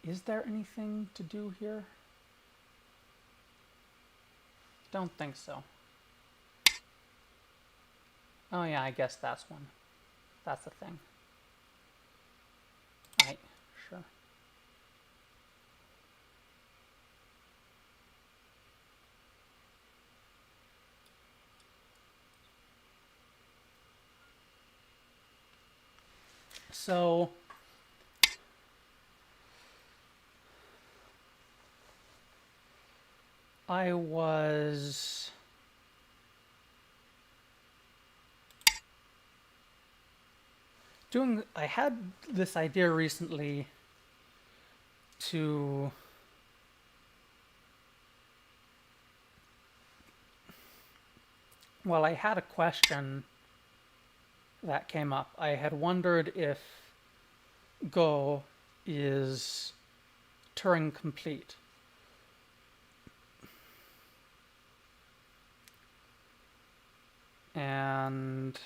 Is there anything to do here? Don't think so. Oh yeah, I guess that's one. That's the thing. Right, sure. So I was I had this idea recently to well, I had a question that came up. I had wondered if Go is Turing complete. And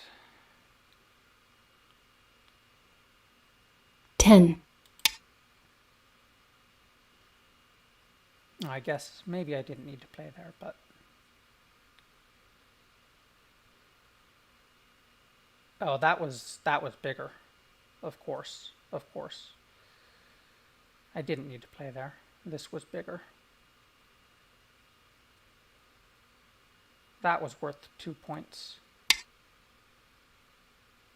10, I guess maybe I didn't need to play there, but oh, that was bigger. Of course. Of course. I didn't need to play there. This was bigger. That was worth 2 points.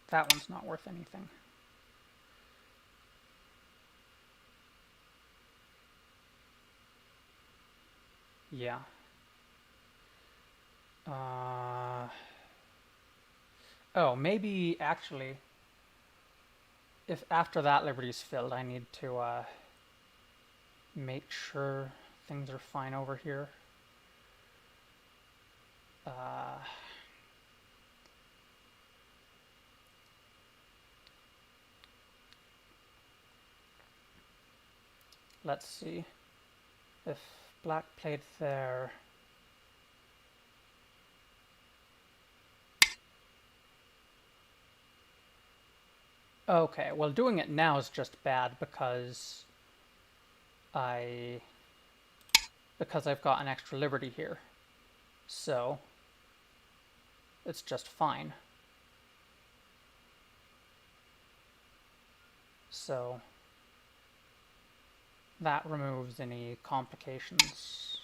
That one's not worth anything. Yeah, Oh, maybe actually, if after that liberty's filled, I need to make sure things are fine over here. Let's see if black played there. Okay, well, doing it now is just bad because I've got an extra liberty here. So it's just fine. So that removes any complications.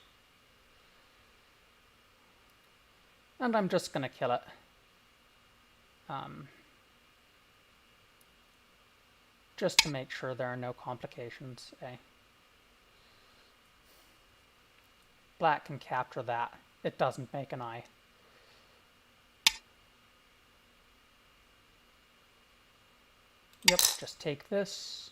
And I'm just gonna kill it. Just to make sure there are no complications. Black can capture that. It doesn't make an eye. Yep, just take this.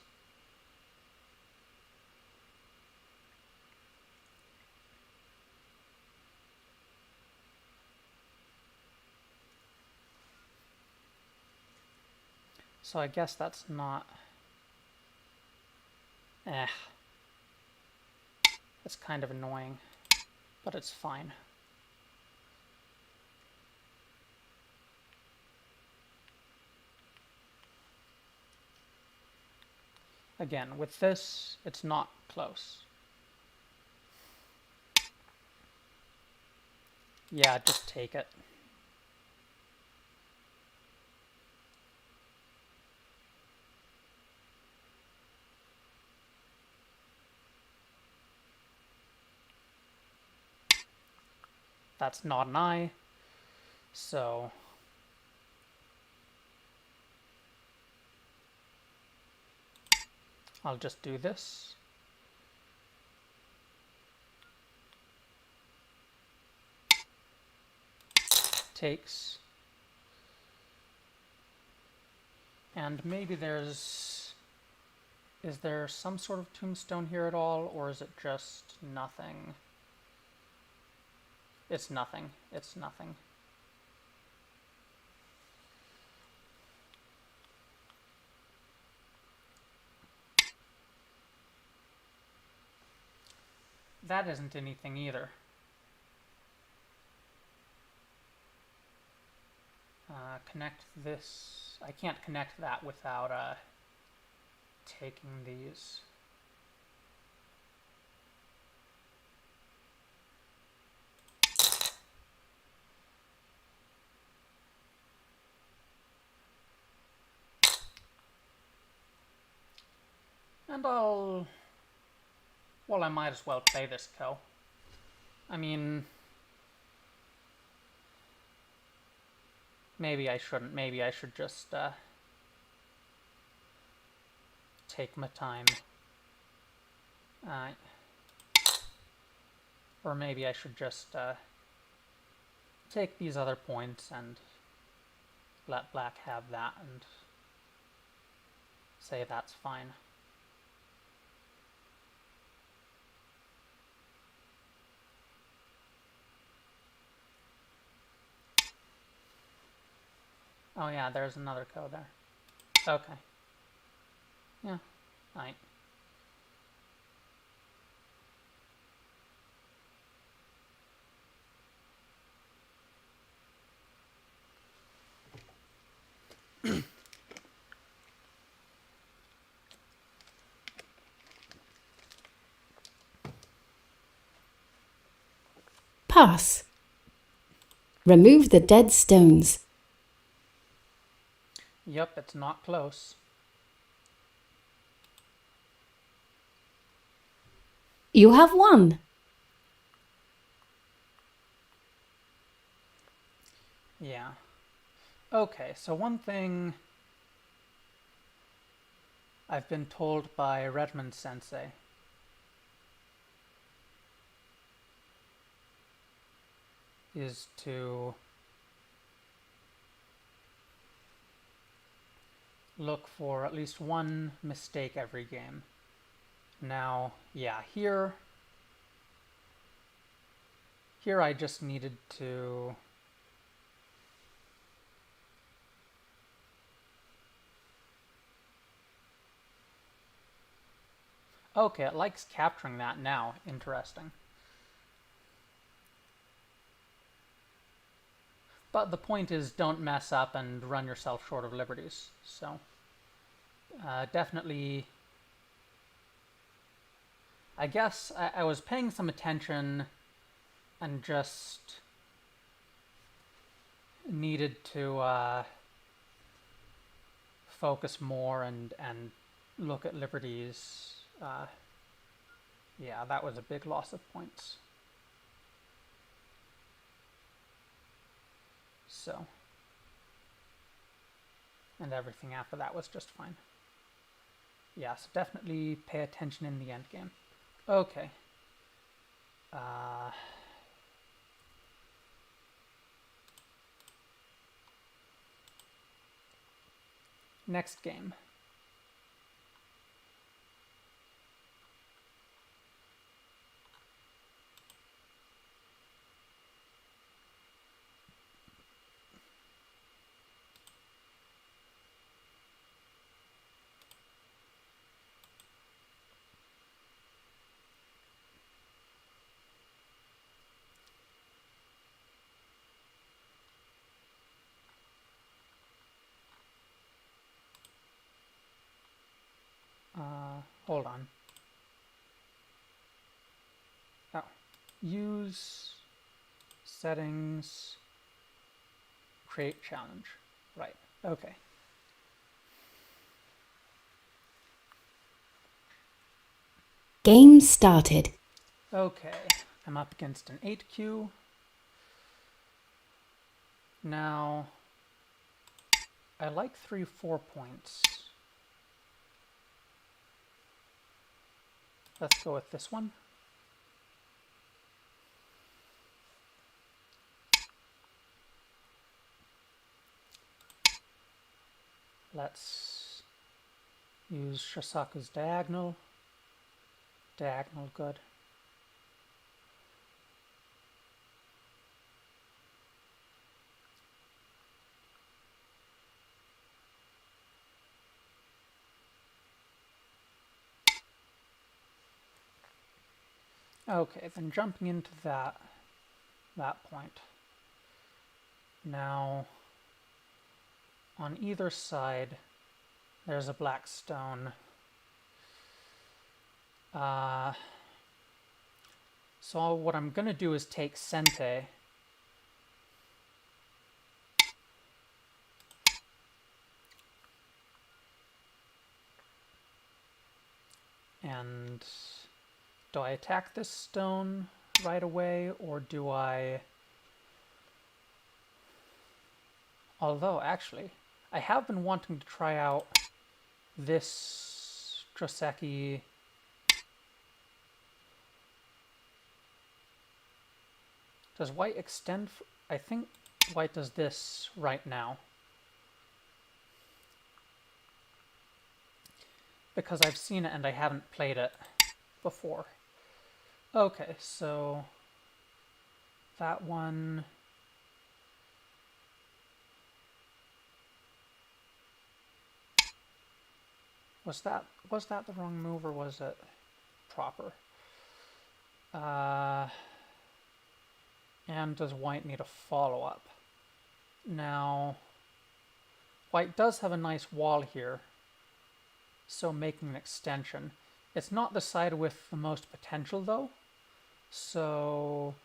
So I guess that's not... It's kind of annoying, but it's fine. Again, with this, it's not close. Yeah, just take it. That's not an eye, so I'll just do this. Takes. And maybe there's... Is there some sort of tombstone here at all, or is it just nothing? It's nothing. It's nothing. That isn't anything either. Connect this. I can't connect that without taking these. And well, I might as well play this co. I mean, maybe I shouldn't. Maybe I should just take my time. Or maybe I should just take these other points and let black have that and say that's fine. Oh yeah, there's another code there. Okay. Yeah, right. Pass. Remove the dead stones. Yep, it's not close. You have won. Yeah. Okay, so one thing I've been told by Redmond Sensei is to look for at least one mistake every game. Now, yeah, here I just needed to okay, it likes capturing that now. Interesting. But the point is, don't mess up and run yourself short of liberties. So, definitely, I guess I was paying some attention and just needed to focus more and look at liberties. Yeah, that was a big loss of points. So, and everything after that was just fine. Yeah, so definitely pay attention in the end game. Okay. Next game. Hold on. Oh. Use settings, create challenge. Right. Okay. Game started. Okay. I'm up against an 8Q. Now, I like 3-4 points. Let's go with this one. Let's use Shisaku's diagonal. Diagonal, good. Okay, then jumping into that point. Now, on either side, there's a black stone. So what I'm going to do is take Sente and do I attack this stone right away or do I... Although, actually, I have been wanting to try out this Joseki. Does white extend? I think white does this right now. Because I've seen it and I haven't played it before. Okay, so that one... Was that the wrong move or was it proper? And does white need a follow-up? Now, white does have a nice wall here, so making an extension. It's not the side with the most potential though, so...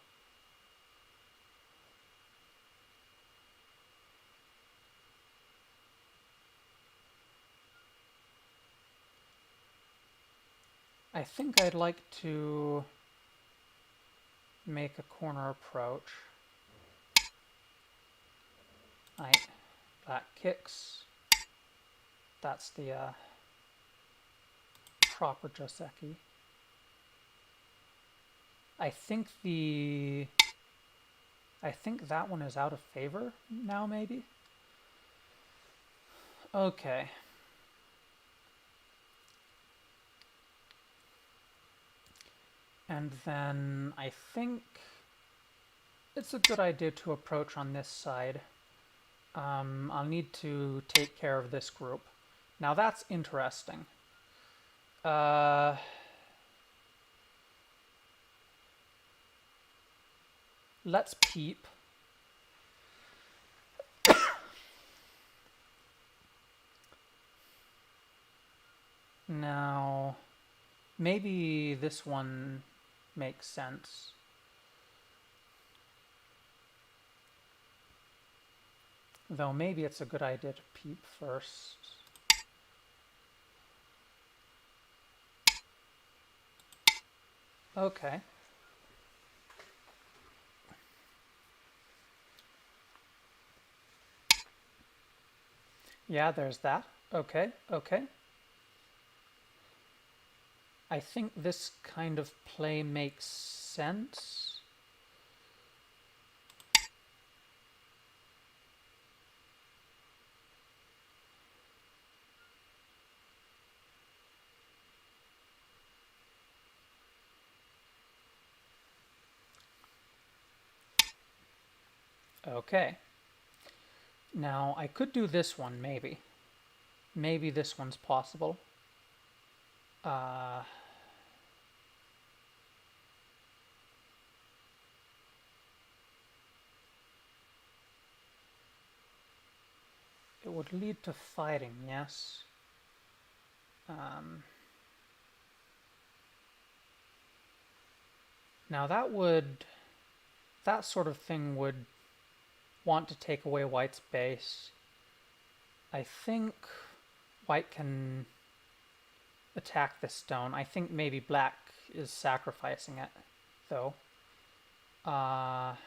I think I'd like to make a corner approach. Black kicks. That's the proper Joseki. I think the I think that one is out of favor now, maybe? Okay. And then I think it's a good idea to approach on this side. I'll need to take care of this group. Now that's interesting. Let's peep. Now, maybe this one makes sense. Though maybe it's a good idea to peep first. Okay. Yeah, there's that. Okay, okay. I think this kind of play makes sense. Okay. Now, I could do this one, maybe. Maybe this one's possible. It would lead to fighting, yes. Now that sort of thing would want to take away white's base. I think white can attack this stone. I think maybe black is sacrificing it, though. Well,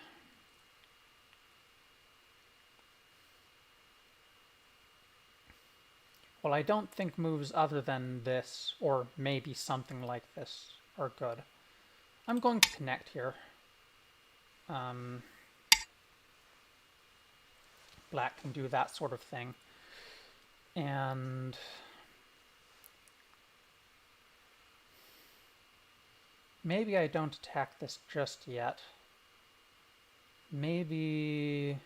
I don't think moves other than this, or maybe something like this, are good. I'm going to connect here. Black can do that sort of thing. And maybe I don't attack this just yet. Maybe...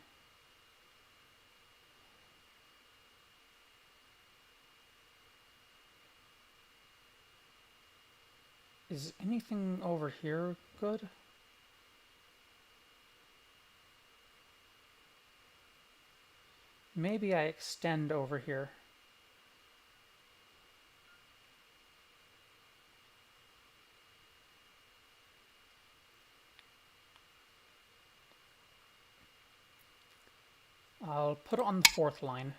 Is anything over here good? Maybe I extend over here. I'll put it on the fourth line.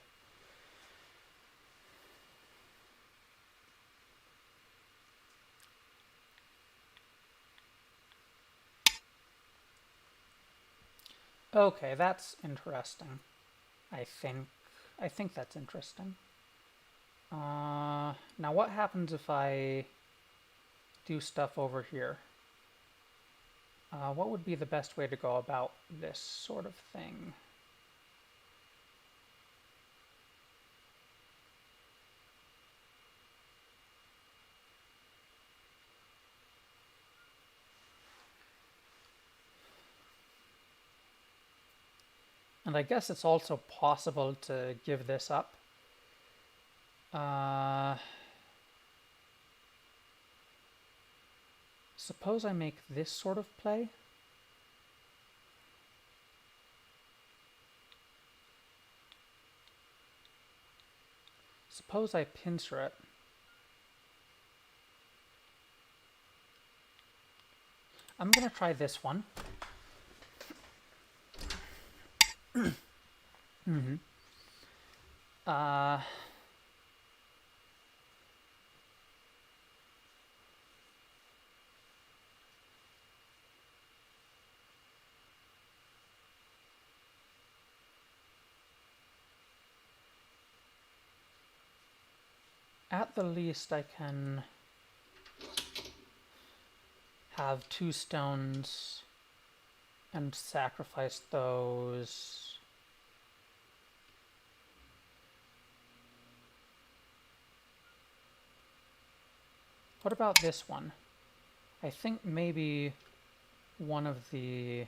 Okay, that's interesting. I think that's interesting. Now what happens if I do stuff over here? What would be the best way to go about this sort of thing? And I guess it's also possible to give this up. Suppose I make this sort of play. Suppose I pincer it. I'm gonna try this one. At the least, I can have two stones and sacrifice those. What about this one? I think maybe one of the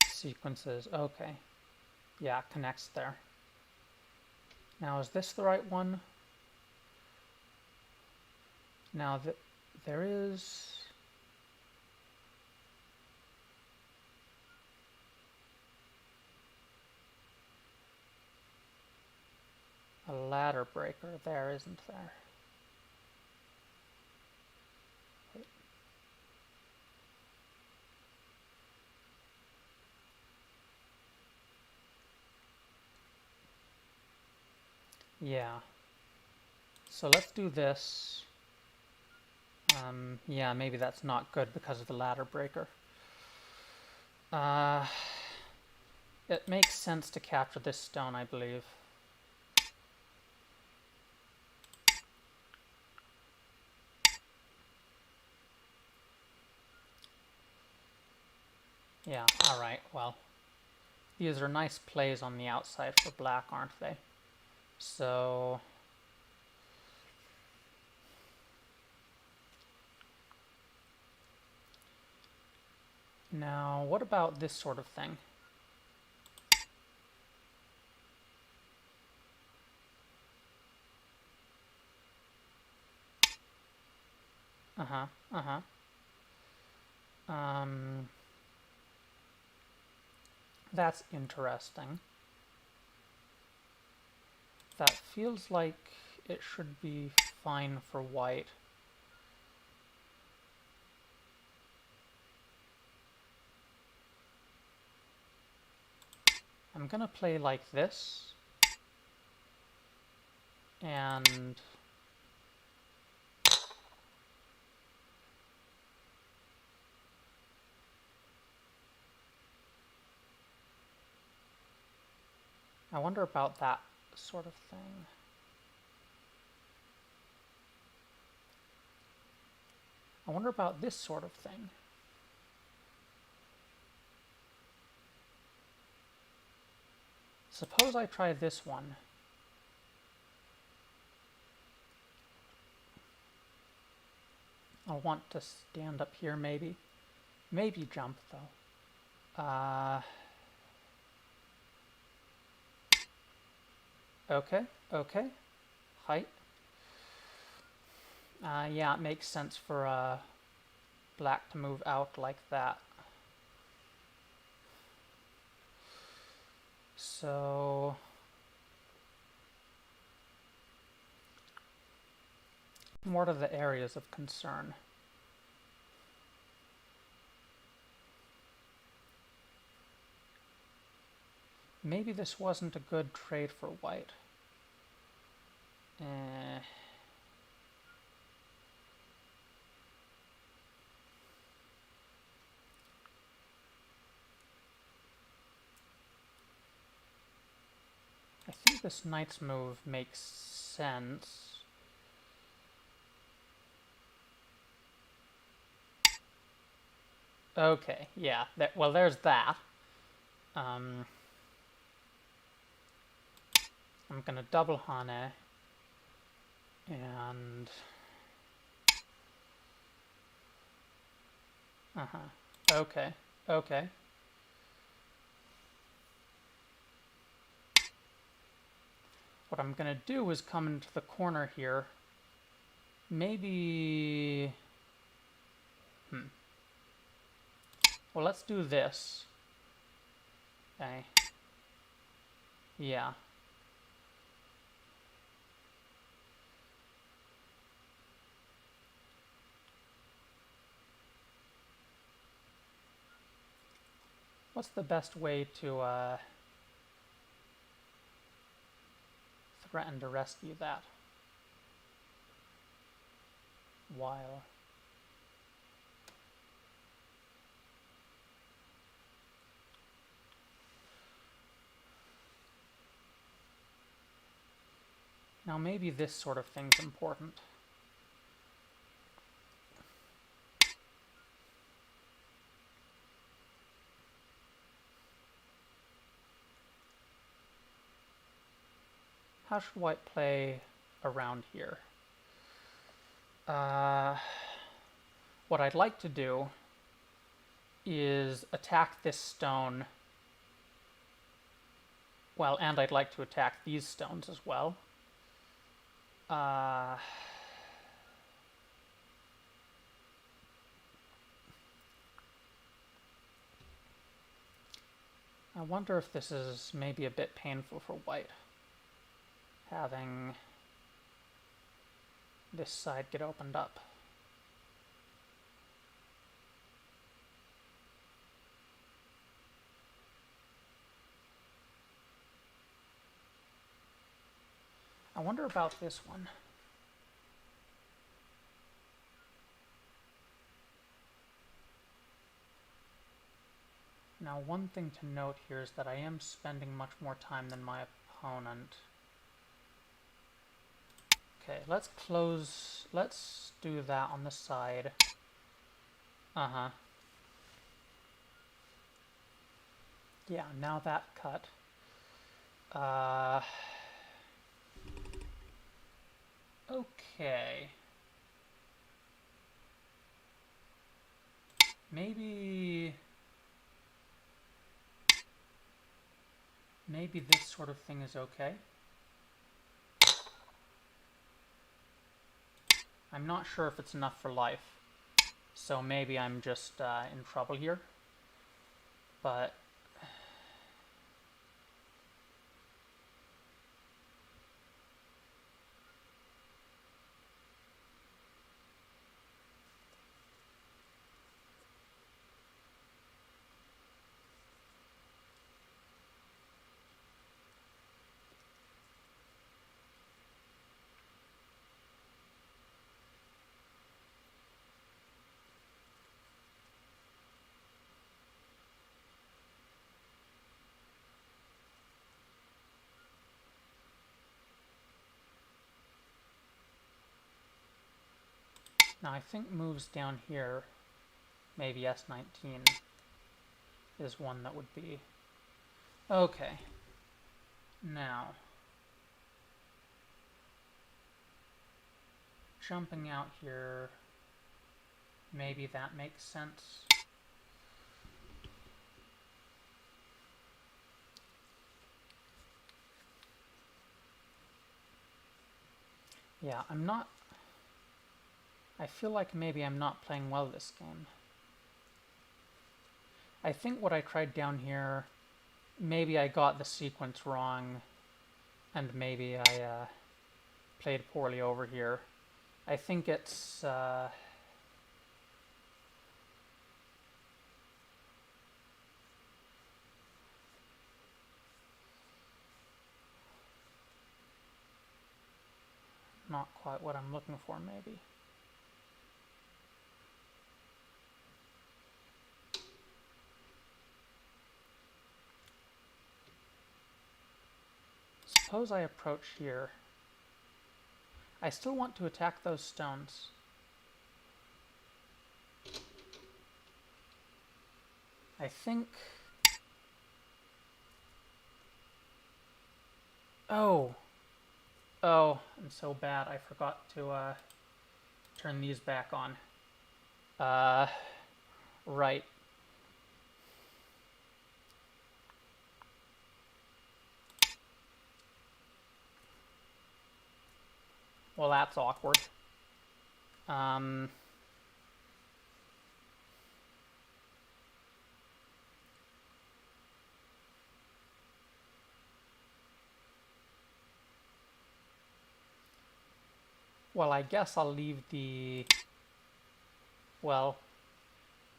sequences. Okay. Yeah, connects there. Now, is this the right one? Now, there is... a ladder breaker there, isn't there? Wait. Yeah. So let's do this. Yeah, maybe that's not good because of the ladder breaker. It makes sense to capture this stone, I believe. Yeah, alright, well. These are nice plays on the outside for black, aren't they? So... now, what about this sort of thing? Uh-huh, uh-huh. That's interesting. That feels like it should be fine for white. I'm gonna play like this. And... I wonder about that sort of thing. I wonder about this sort of thing. Suppose I try this one. I'll want to stand up here maybe. Maybe jump though. Okay, okay. Height. Yeah, it makes sense for black to move out like that. So... what are the areas of concern? Maybe this wasn't a good trade for white. I think this knight's move makes sense. Okay, yeah. Well, there's that. I'm gonna double Hane. And... okay, okay. What I'm gonna do is come into the corner here. Maybe... well, let's do this. Okay. Yeah. What's the best way to threaten to rescue that? While... now maybe this sort of thing's important. how should white play around here? What I'd like to do is attack this stone. Well, and I'd like to attack these stones as well. I wonder if this is maybe a bit painful for white, having this side get opened up. I wonder about this one. Now, one thing to note here is that I am spending much more time than my opponent. Okay, let's do that on the side. Yeah, now that cut. Okay. Maybe this sort of thing is okay. I'm not sure if it's enough for life, so maybe I'm just in trouble here. But now I think moves down here, maybe S19 is one that would be okay. Now, jumping out here, maybe that makes sense. Yeah, I feel like maybe I'm not playing well this game. I think what I tried down here, maybe I got the sequence wrong, and maybe I played poorly over here. I think it's not quite what I'm looking for, maybe. Suppose I approach here. I still want to attack those stones. I think... Oh, I'm so bad. I forgot to turn these back on. Right. Well, that's awkward. Well, I guess I'll leave the... Well,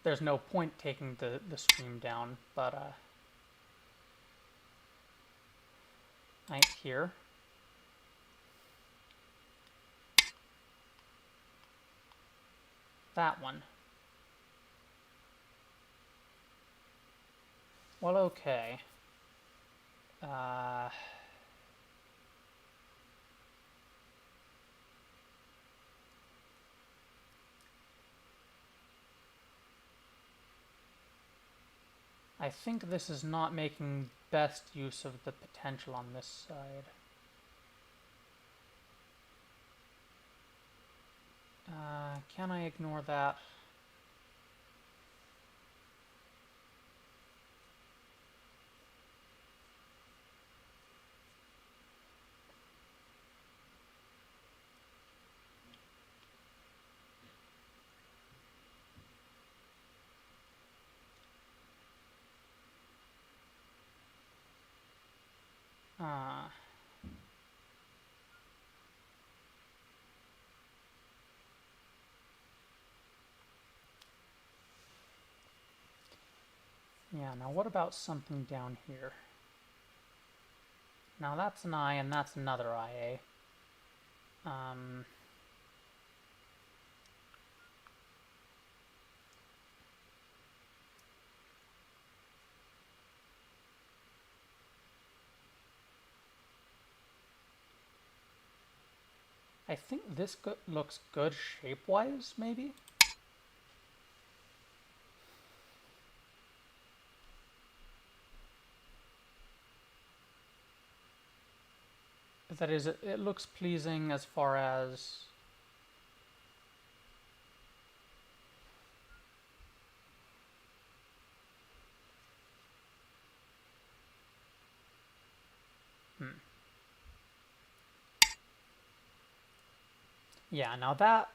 there's no point taking the stream down, but right here. That one. Well, okay. I think this is not making best use of the potential on this side. Can I ignore that? Uh, yeah, now what about something down here? Now that's an I and that's another IA. I think this looks good shape-wise, maybe? That is, it looks pleasing as far as... Yeah, now that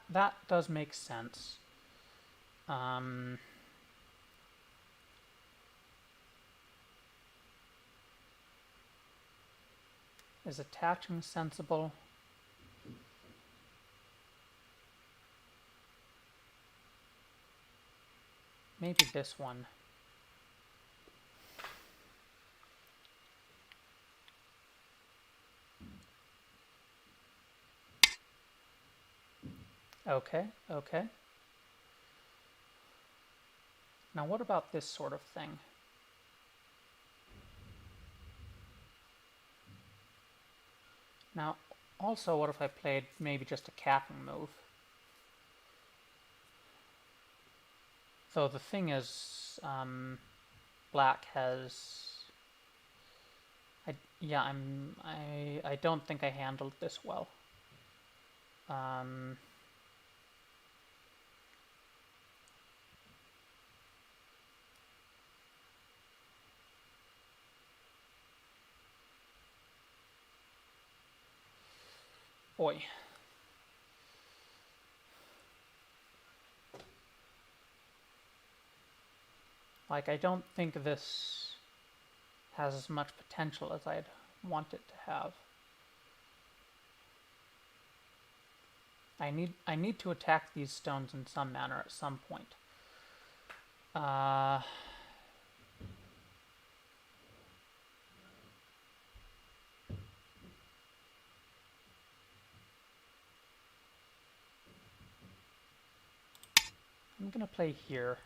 does make sense. Is attaching sensible? Maybe this one. Okay, okay. Now what about this sort of thing? Now, also, what if I played maybe just a capping move? Though the thing is, black has... I don't think I handled this well. Boy. Like, I don't think this has as much potential as I'd want it to have. I need to attack these stones in some manner at some point. I'm gonna play here.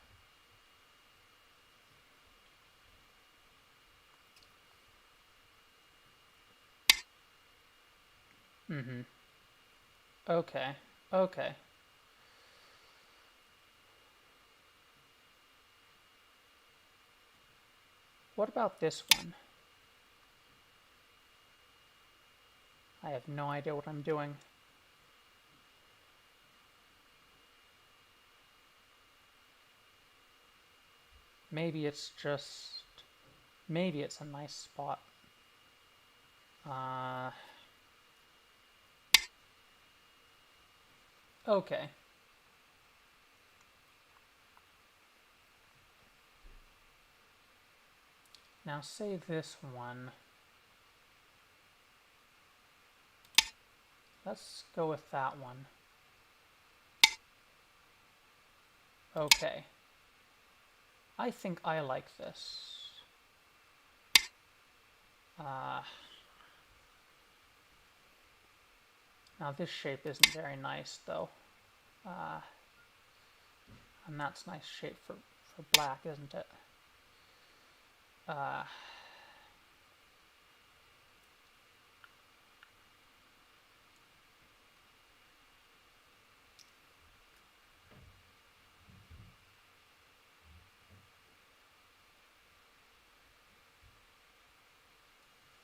Okay, okay. What about this one? I have no idea what I'm doing. Maybe it's just... Maybe it's a nice spot. Okay. Now say this one. Let's go with that one. Okay. I think I like this. Now this shape isn't very nice though. And that's nice shape for black, isn't it?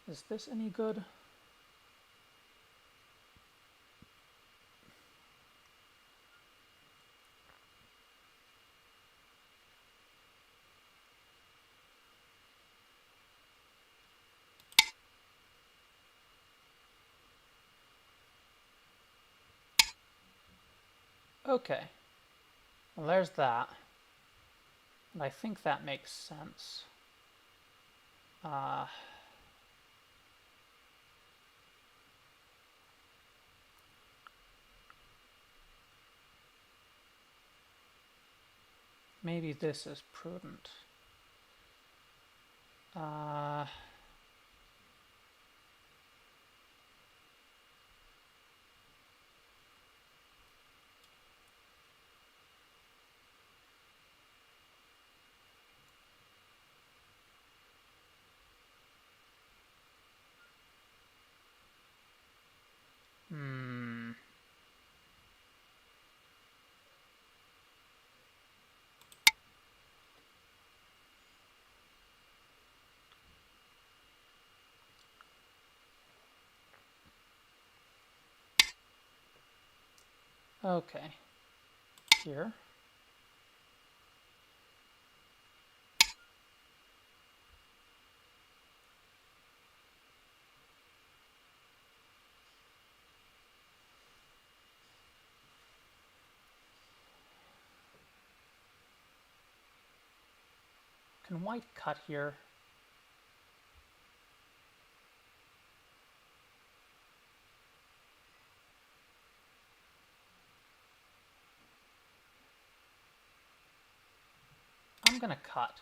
Is this any good? Okay. Well, there's that. And I think that makes sense. Maybe this is prudent. Hmm. Okay. Here. Can white cut here? I'm gonna cut.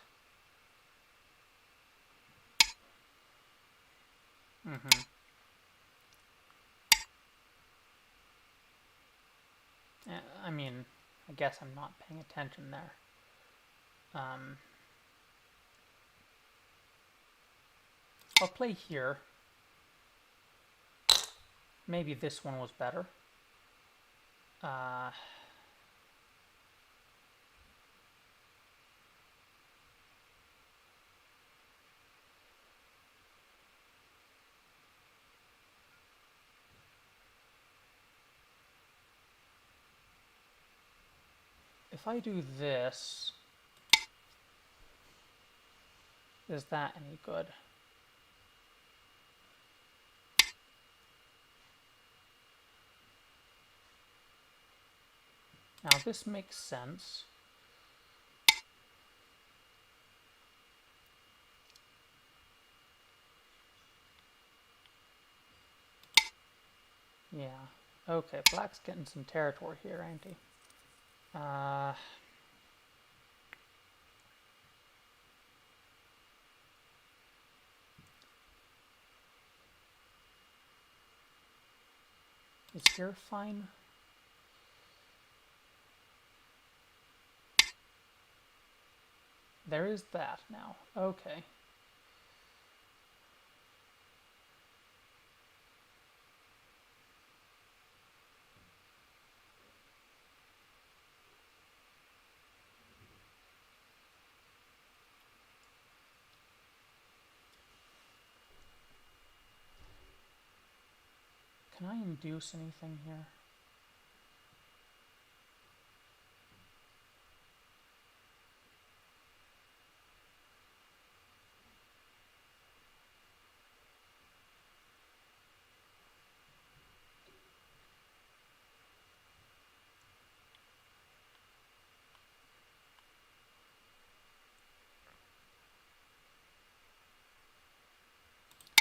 I mean, I guess I'm not paying attention there. I'll play here. Maybe this one was better. If I do this, is that any good? Now this makes sense. Yeah. Okay, black's getting some territory here, ain't he? Is here fine? There is that now. Okay. Can I induce anything here?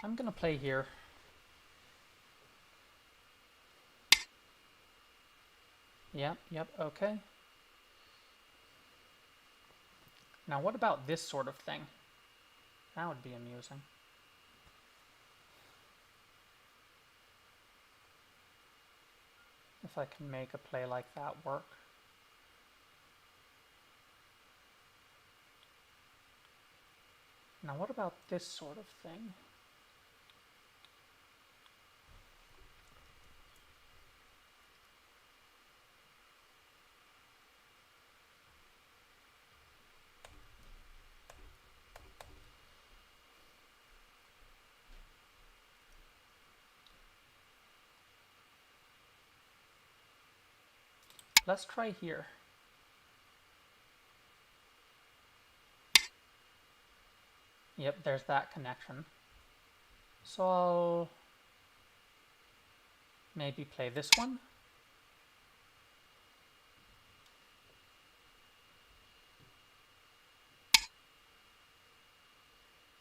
I'm gonna play here. Yep, okay. Now what about this sort of thing? That would be amusing. If I can make a play like that work. Now what about this sort of thing? Let's try here. Yep, there's that connection. So I'll maybe play this one.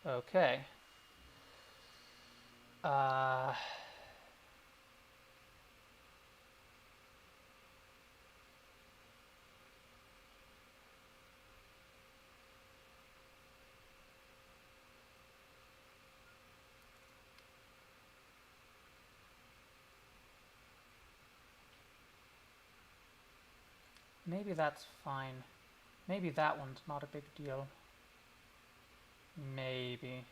Okay. Uh, maybe that's fine. Maybe that one's not a big deal. Maybe.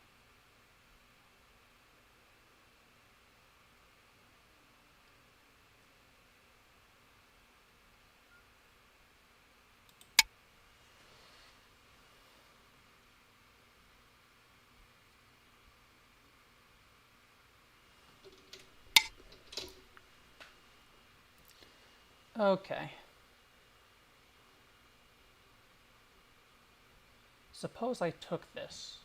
Okay. Suppose I took this.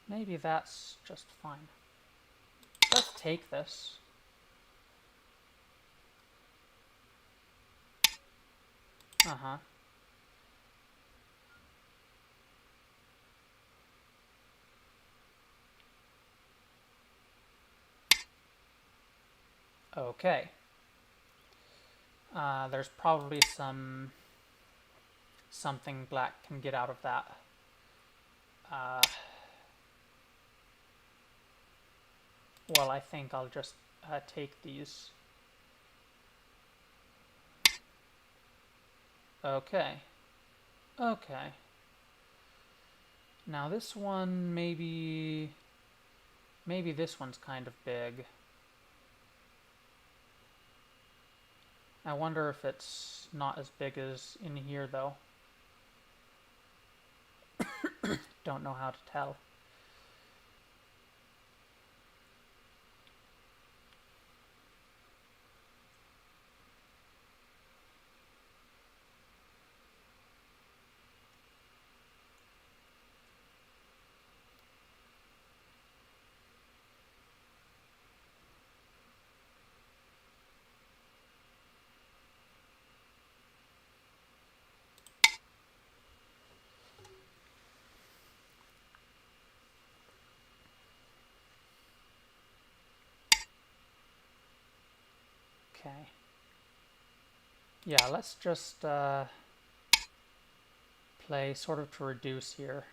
Maybe that's just fine. Let's take this. Uh-huh. Okay. There's probably something black can get out of that. Well, I think I'll just take these. Okay. Okay. Now this one, maybe this one's kind of big. I wonder if it's not as big as in here, though. Don't know how to tell. Okay. Yeah, let's just play sort of to reduce here.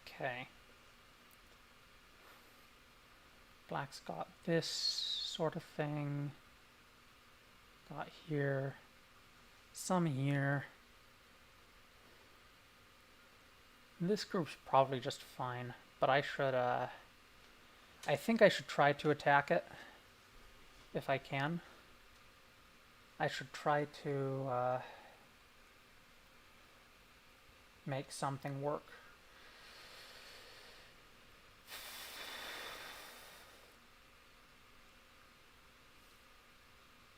Okay. Black's got this sort of thing. Got here. Some here. This group's probably just fine, but I think I should try to attack it if I can. I should try to make something work.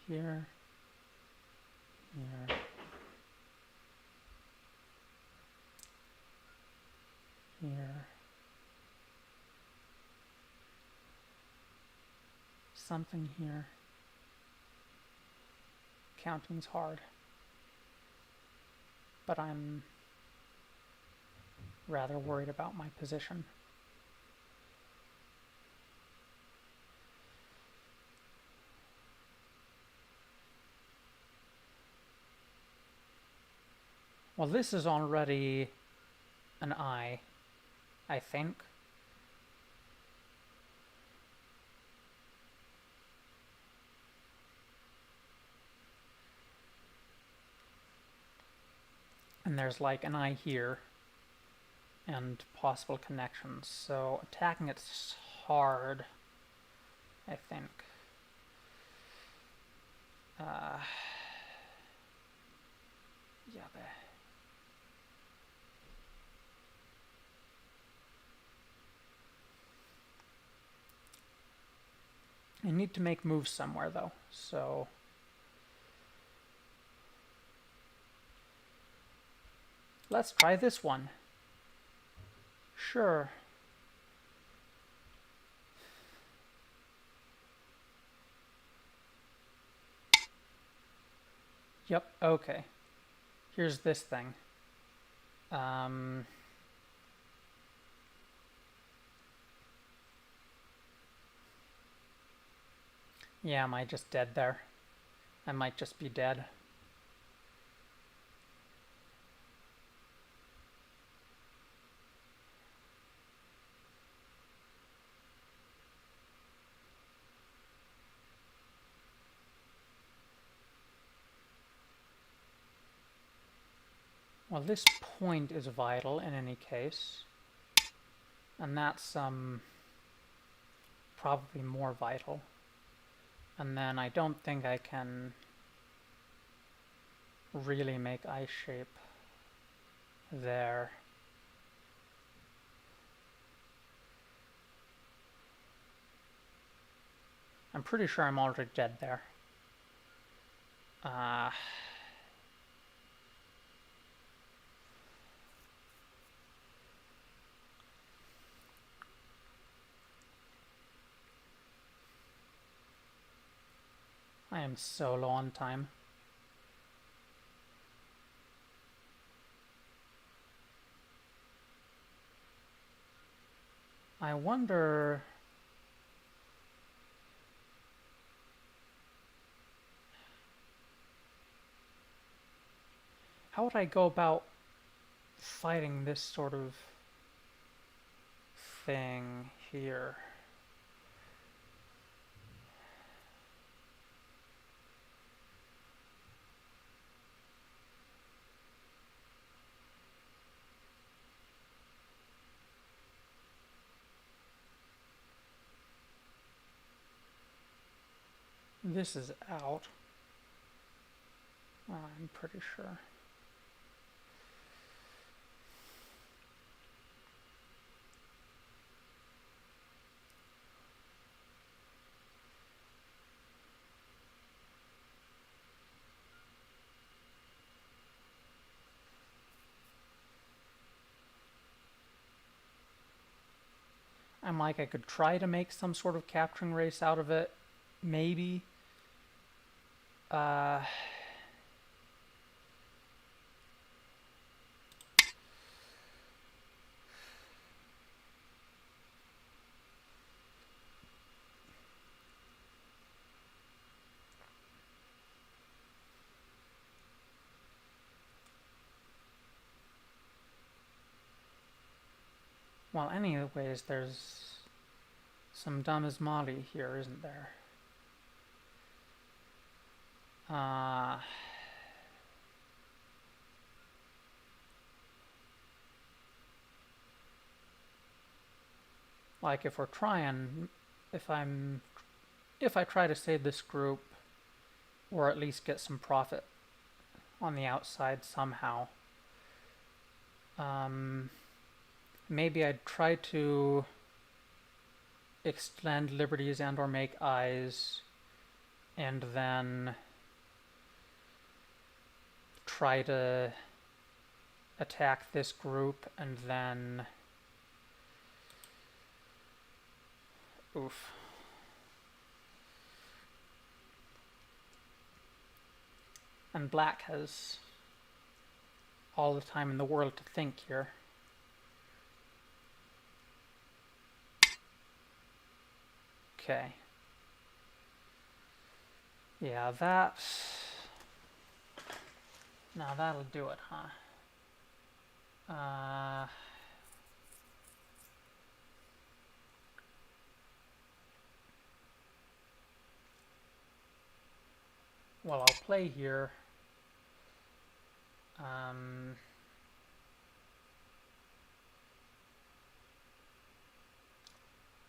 Here, here, here. Something here. Counting's hard, but I'm rather worried about my position. Well, this is already an I think. And there's like an I here and possible connections, so attacking it's hard, I think. Yeah, I need to make moves somewhere though, so let's try this one. Sure. Yep, okay. Here's this thing. Yeah, am I just dead there? I might just be dead. Well, this point is vital in any case. And that's probably more vital. And then I don't think I can really make ice shape there. I'm pretty sure I'm already dead there. I am so low on time. I wonder... how would I go about fighting this sort of thing here? This is out. I'm pretty sure. I'm like, I could try to make some sort of capturing race out of it. Maybe. Well, anyways, there's some Damizmali here, isn't there? Like if we're trying, if I try to save this group, or at least get some profit on the outside somehow, maybe I'd try to extend liberties and or make eyes, and then try to attack this group, and then oof. And black has all the time in the world to think here. Okay. Yeah, now that'll do it, huh? Well, I'll play here.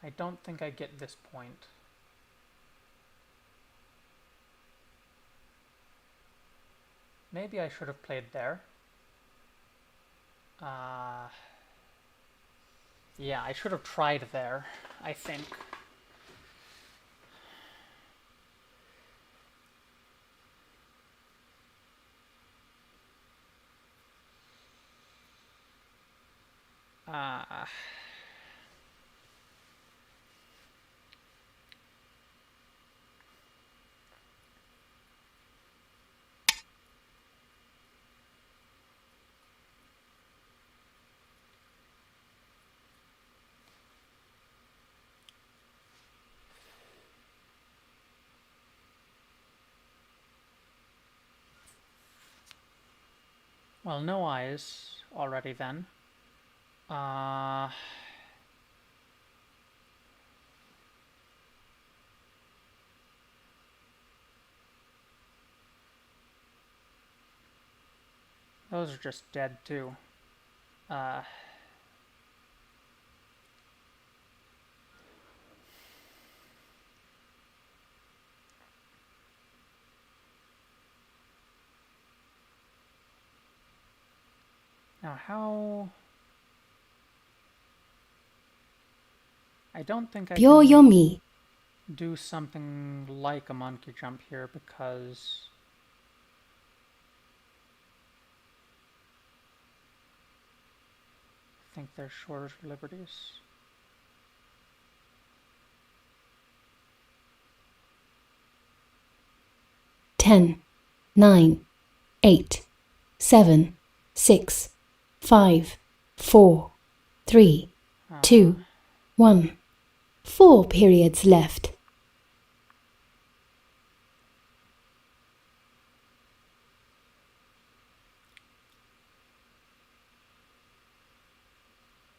I don't think I get this point. Maybe I should have played there. Yeah, I should have tried there, I think. Uh, well, no eyes already then. Those are just dead too. Uh, Now how... I don't think I Pure can yummy. do something like a monkey jump here because I think they're shorter liberties. Ten, 9, 8, 7, 6, 5, 4, 3, 2, 1. 4 periods left.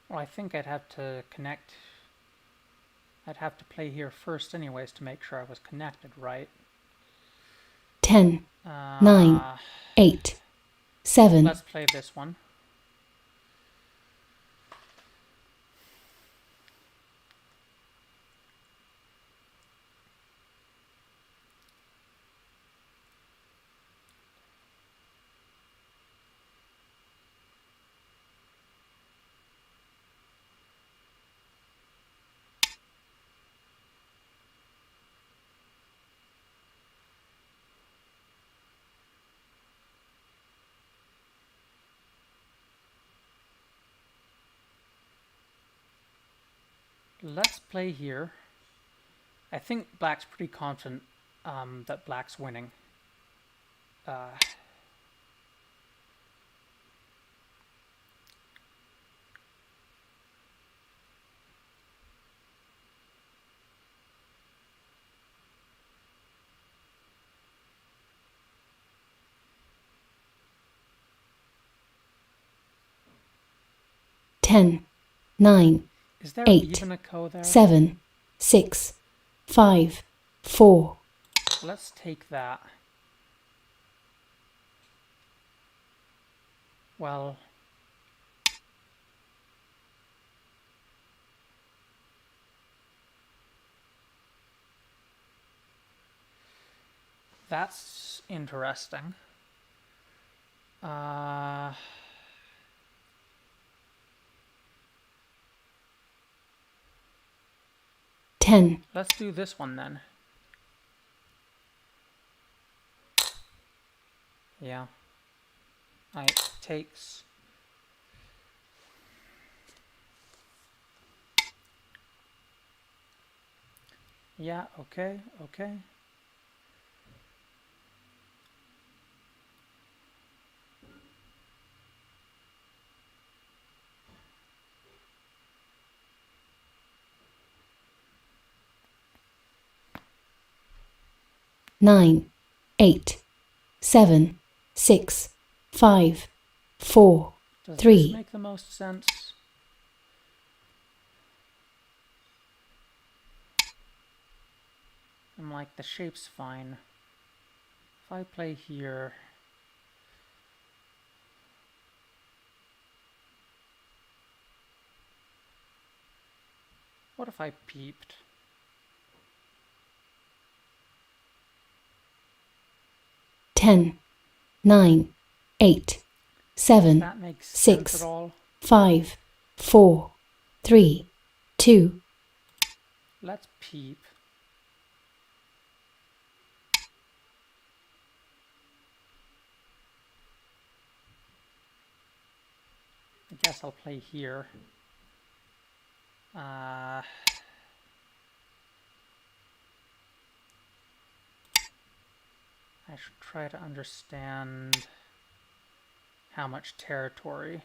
Well, I think I'd have to connect. I'd have to play here first anyways to make sure I was connected, right? 10, 9, 8, 7. Let's play this one. Let's play here. I think black's pretty confident that black's winning. Uh, 10, 9, is there 8, even a co there? 7, 6, 5, 4. Let's take that. Well, that's interesting. 10, Let's do this one then. Yeah. It takes... Yeah, okay, okay. Nine, 8, 7, 6, 5, 4, Does 3. this make the most sense? I'm like, the shape's fine. If I play here... What if I peeped? Ten, 9, 8, 7, Does that make sense 6, at all? 5, 4, 3, 2. Let's peep. I guess I'll play here. I should try to understand how much territory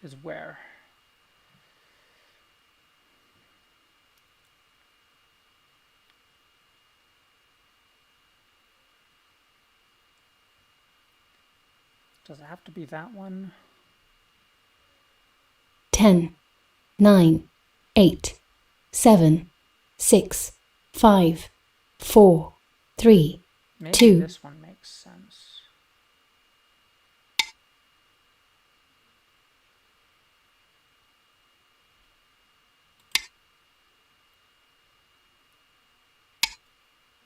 is where. Does it have to be that one? 10, 9, 8, 7, 6, 5, 4, 3, Maybe 2. This one makes sense.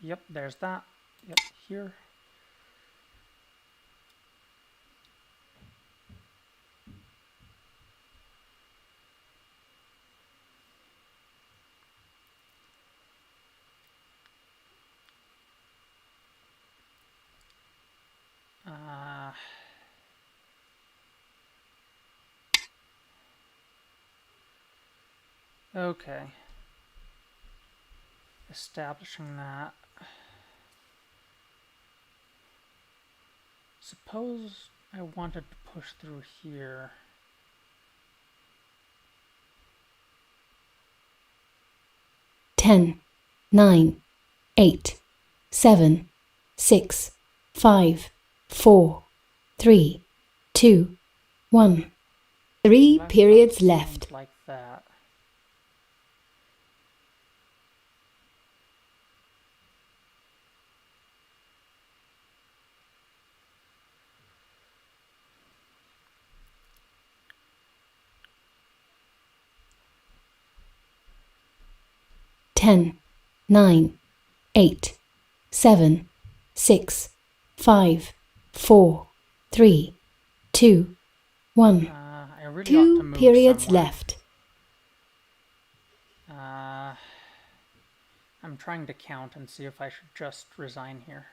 Yep, there's that. Yep, here. Okay. Establishing that. Suppose I wanted to push through here. Ten, 9, 8, 7, 6, 5, 4, 3, 2, 1. 3 That periods sounds left. like that. Ten, 9, 8, 7, 6, 5, 4, 3, 2, 1. I really ought to 2 move periods somewhere. left. I'm trying to count and see if I should just resign here.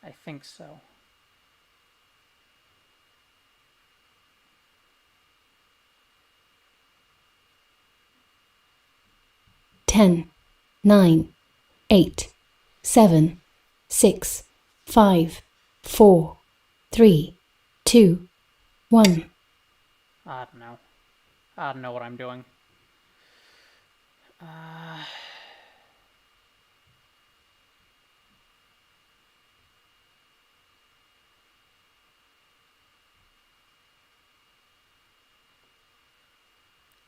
I think so. Ten, 9, 8, 7, 6, 5, 4, 3, 2, 1. I don't know. I don't know what I'm doing.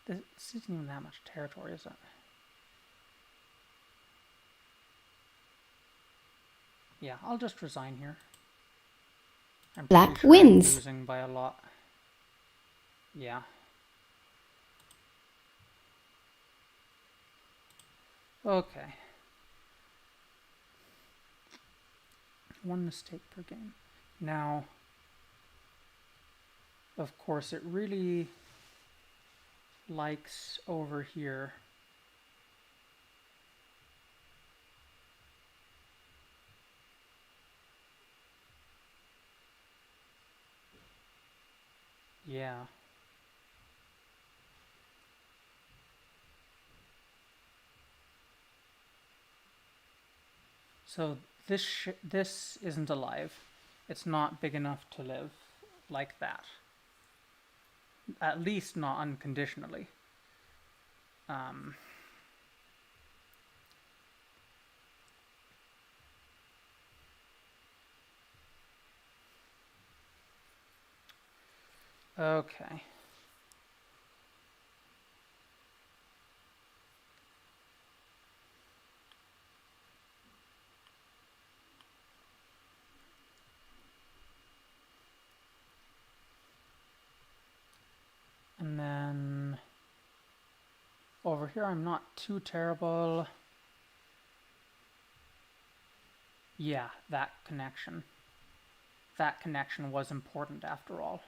This isn't even that much territory, is it? Yeah, I'll just resign here. I'm pretty Black sure I'm wins. losing by a lot. Yeah. Okay. 1 mistake per game. Now, of course, it really likes over here. Yeah. So this isn't alive. It's not big enough to live like that. At least not unconditionally. Okay. And then over here I'm not too terrible. Yeah, that connection. That connection was important after all.